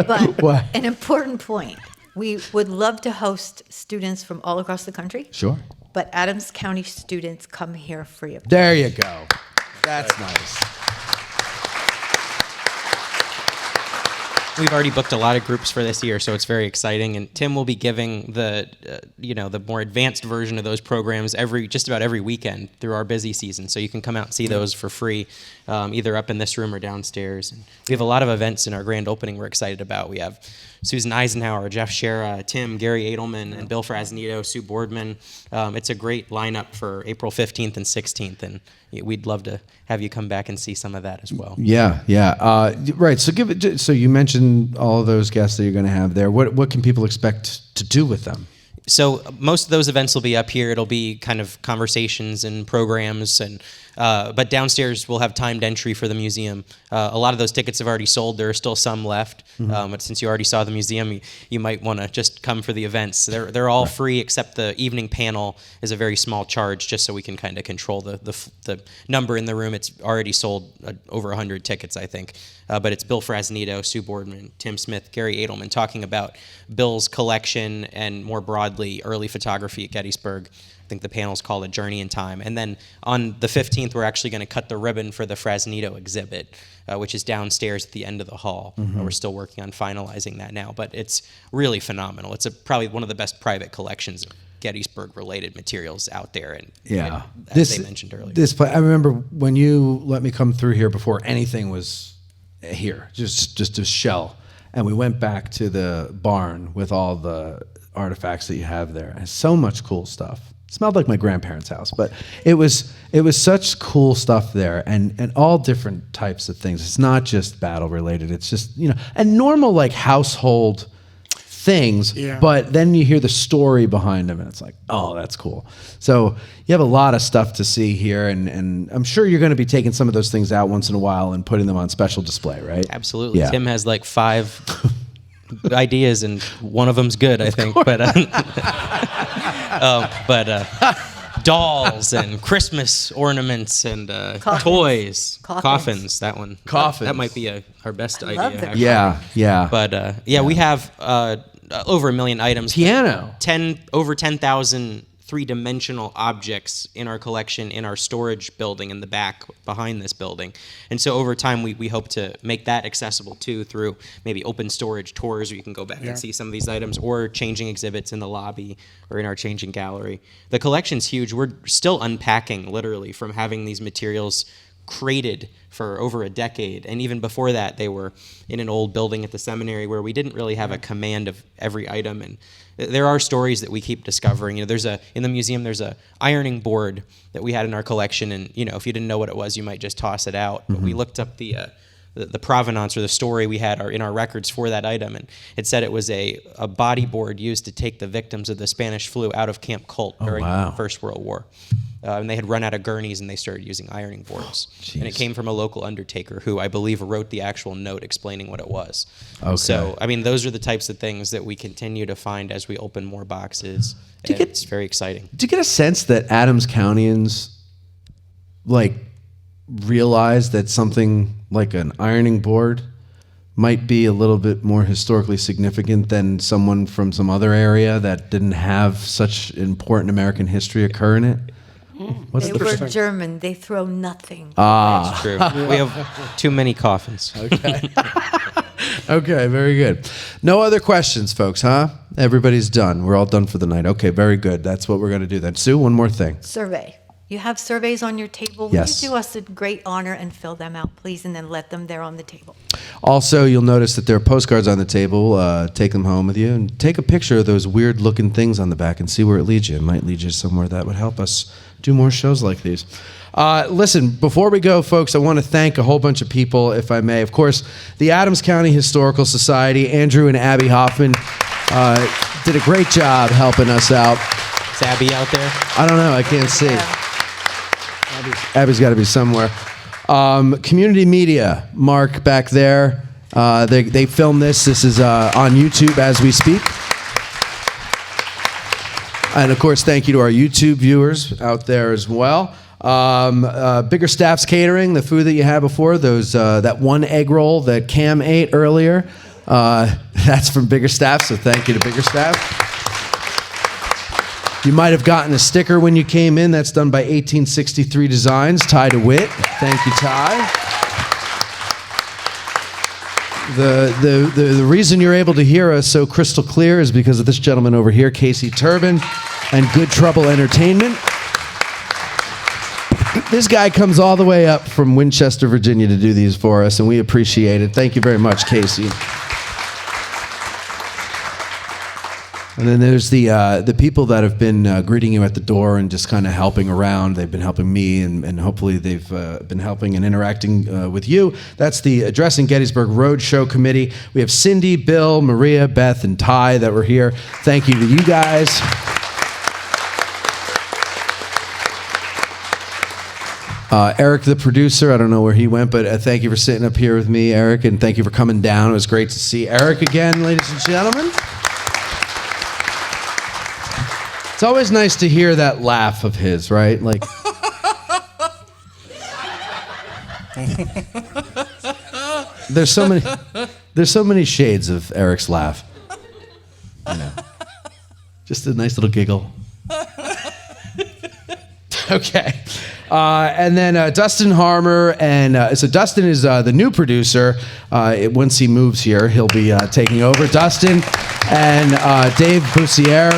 But What? an important point, we would love to host students from all across the country, Sure. but Adams County students come here free of charge. There you go. That's nice. We've already booked a lot of groups for this year, so it's very exciting. And Tim will be giving the more advanced version of those programs just about every weekend through our busy season. So you can come out and see those for free, either up in this room or downstairs. And we have a lot of events in our grand opening we're excited about. We have Susan Eisenhower, Jeff Shera, Tim, Gary Edelman, and Bill Frasnito, Sue Boardman. It's a great lineup for April 15th and 16th, and we'd love to have you come back and see some of that as well. Yeah. Right. So you mentioned all of those guests that you're going to have there. What can people expect to do with them? So most of those events will be up here. It'll be kind of conversations and programs, but downstairs we'll have timed entry for the museum. A lot of those tickets have already sold. There are still some left, but since you already saw the museum, you might want to just come for the events. They're all free except the evening panel is a very small charge, just so we can kind of control the number in the room. It's already sold over 100 tickets, I think. But it's Bill Frasnito, Sue Boardman, Tim Smith, Gary Edelman talking about Bill's collection and more broadly early photography at Gettysburg. I think the panel's called A Journey in Time. And then on the 15th, we're actually going to cut the ribbon for the Frasnito exhibit, which is downstairs at the end of the hall. We're still working on finalizing that now, but it's really phenomenal. It's probably one of the best private collections of Gettysburg-related materials out there. And as they mentioned earlier. I remember when you let me come through here before anything was here, just a shell. And we went back to the barn with all the artifacts that you have there. And so much cool stuff. It smelled like my grandparents' house, but it was such cool stuff there, and all different types of things. It's not just battle related. It's just, and normal like household things, but then you hear the story behind them and it's like, oh, that's cool. So you have a lot of stuff to see here, and I'm sure you're going to be taking some of those things out once in a while and putting them on special display, right? Absolutely. Yeah. Tim has like 5 ideas and one of them's good, I think. But dolls and Christmas ornaments and toys, coffins. That one, that might be our best idea. Actually. Yeah. But we have over 1 million items. Piano. Over 10,000 three-dimensional objects in our collection in our storage building in the back behind this building. And so over time we hope to make that accessible too through maybe open storage tours where you can go back and see some of these items, or changing exhibits in the lobby or in our changing gallery. The collection's huge. We're still unpacking literally from having these materials crated for over a decade, and even before that they were in an old building at the seminary where we didn't really have a command of every item. And there are stories that we keep discovering. In the museum there's a ironing board that we had in our collection, and if you didn't know what it was you might just toss it out. But we looked up the provenance or the story we had in our records for that item, and it said it was a body board used to take the victims of the Spanish flu out of Camp Colt during the First World War. And they had run out of gurneys and they started using ironing boards. And it came from a local undertaker who I believe wrote the actual note explaining what it was. Okay. So, those are the types of things that we continue to find as we open more boxes. It's very exciting. Do you get a sense that Adams Countyans realize that something like an ironing board might be a little bit more historically significant than someone from some other area that didn't have such important American history occur in it? They were German. They throw nothing. That's true. We have too many coffins. Okay. Okay, very good. No other questions, folks, huh? Everybody's done. We're all done for the night. Okay, very good. That's what we're going to do then. Sue, one more thing. Survey. You have surveys on your table. Yes. Would you do us a great honor and fill them out, please, and then let them there on the table? Also, you'll notice that there are postcards on the table. Take them home with you and take a picture of those weird-looking things on the back and see where it leads you. It might lead you somewhere that would help us do more shows like these. Listen, before we go, folks, I want to thank a whole bunch of people, if I may. Of course, the Adams County Historical Society, Andrew and Abby Hoffman, did a great job helping us out. Is Abby out there? I don't know. I can't see. Abby's got to be somewhere. Community Media, Mark back there. They filmed this. This is on YouTube as we speak. And of course, thank you to our YouTube viewers out there as well. Bigger Staff's Catering, the food that you had before, that one egg roll that Cam ate earlier, that's from Bigger Staff, so thank you to Bigger Staff. You might have gotten a sticker when you came in. That's done by 1863 Designs, Ty DeWitt. Thank you, Ty. The reason you're able to hear us so crystal clear is because of this gentleman over here, Casey Turbin, and Good Trouble Entertainment. This guy comes all the way up from Winchester, Virginia to do these for us, and we appreciate it. Thank you very much, Casey. And then there's the people that have been greeting you at the door and just kind of helping around. They've been helping me, and hopefully they've been helping and interacting with you. That's the Addressing Gettysburg Roadshow Committee. We have Cindy, Bill, Maria, Beth, and Ty that were here. Thank you to you guys. Eric, the producer, I don't know where he went, but thank you for sitting up here with me, Eric, and thank you for coming down. It was great to see Eric again, ladies and gentlemen. It's always nice to hear that laugh of his, right? Like, there's so many shades of Eric's laugh. You know, just a nice little giggle. Okay. And then Dustin Harmer, and so Dustin is the new producer. Once he moves here, he'll be taking over. Dustin, And Dave Bussiere,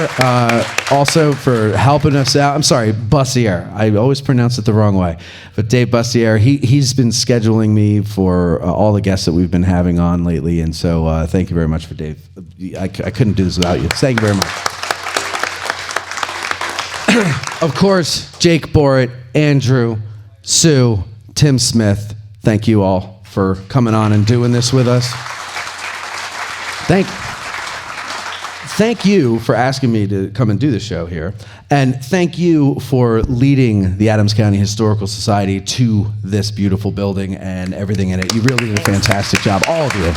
also for helping us out. I'm sorry, Bussiere. I always pronounce it the wrong way. But Dave Bussiere, he's been scheduling me for all the guests that we've been having on lately. And so thank you very much for Dave. I couldn't do this without you. Thank you very much. Of course, Jake Borrit, Andrew, Sue, Tim Smith, thank you all for coming on and doing this with us. Thank you for asking me to come and do the show here. And thank you for leading the Adams County Historical Society to this beautiful building and everything in it. You really did a fantastic job, all of you.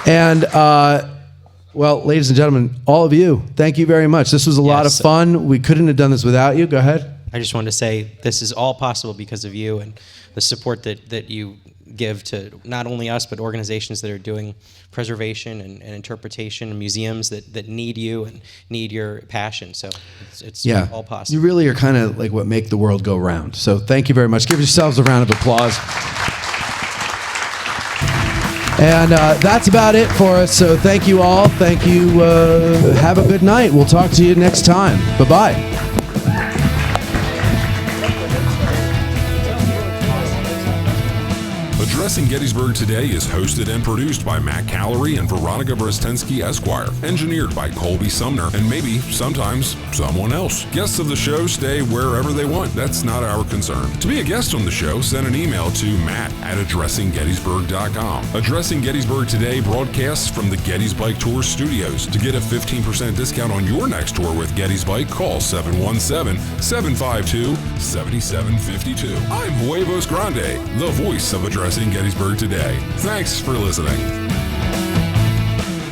And, well, ladies and gentlemen, all of you, thank you very much. This was a lot of fun. We couldn't have done this without you. Go ahead. I just wanted to say this is all possible because of you and the support that you give to not only us, but organizations that are doing preservation and interpretation and museums that need you and need your passion. So it's all possible. You really are kind of like what make the world go round. So thank you very much. Give yourselves a round of applause. And that's about it for us. So thank you all. Thank you. Have a good night. We'll talk to you next time. Bye-bye. Addressing Gettysburg Today is hosted and produced by Matt Callery and Veronica Brestensky, Esquire. Engineered by Colby Sumner and maybe, sometimes, someone else. Guests of the show stay wherever they want. That's not our concern. To be a guest on the show, send an email to matt@addressinggettysburg.com. Addressing Gettysburg Today broadcasts from the Gettys Bike Tour Studios. To get a 15% discount on your next tour with Gettys Bike, call 717-752-7752. I'm Huevos Grande, the voice of Addressing Gettysburg Today. Thanks for listening.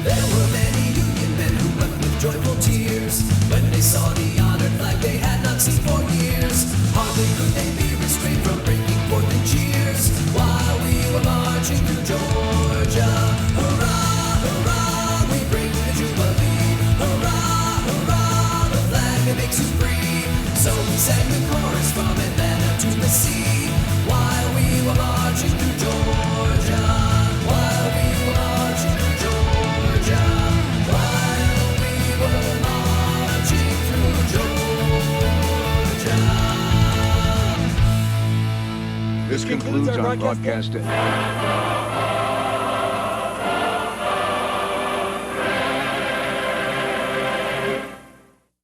There were many Union men who wept with joyful tears when they saw the honored flag they had not seen for years. Hardly could they be restrained from breaking forth in cheers while we were marching through Georgia. Hurrah, hurrah, we bring the Jubilee. Hurrah, hurrah, the flag that makes you free. So we sang the chorus from Atlanta to the sea while we were marching through Georgia. While we were marching through Georgia. While we were marching through Georgia. This concludes our broadcast.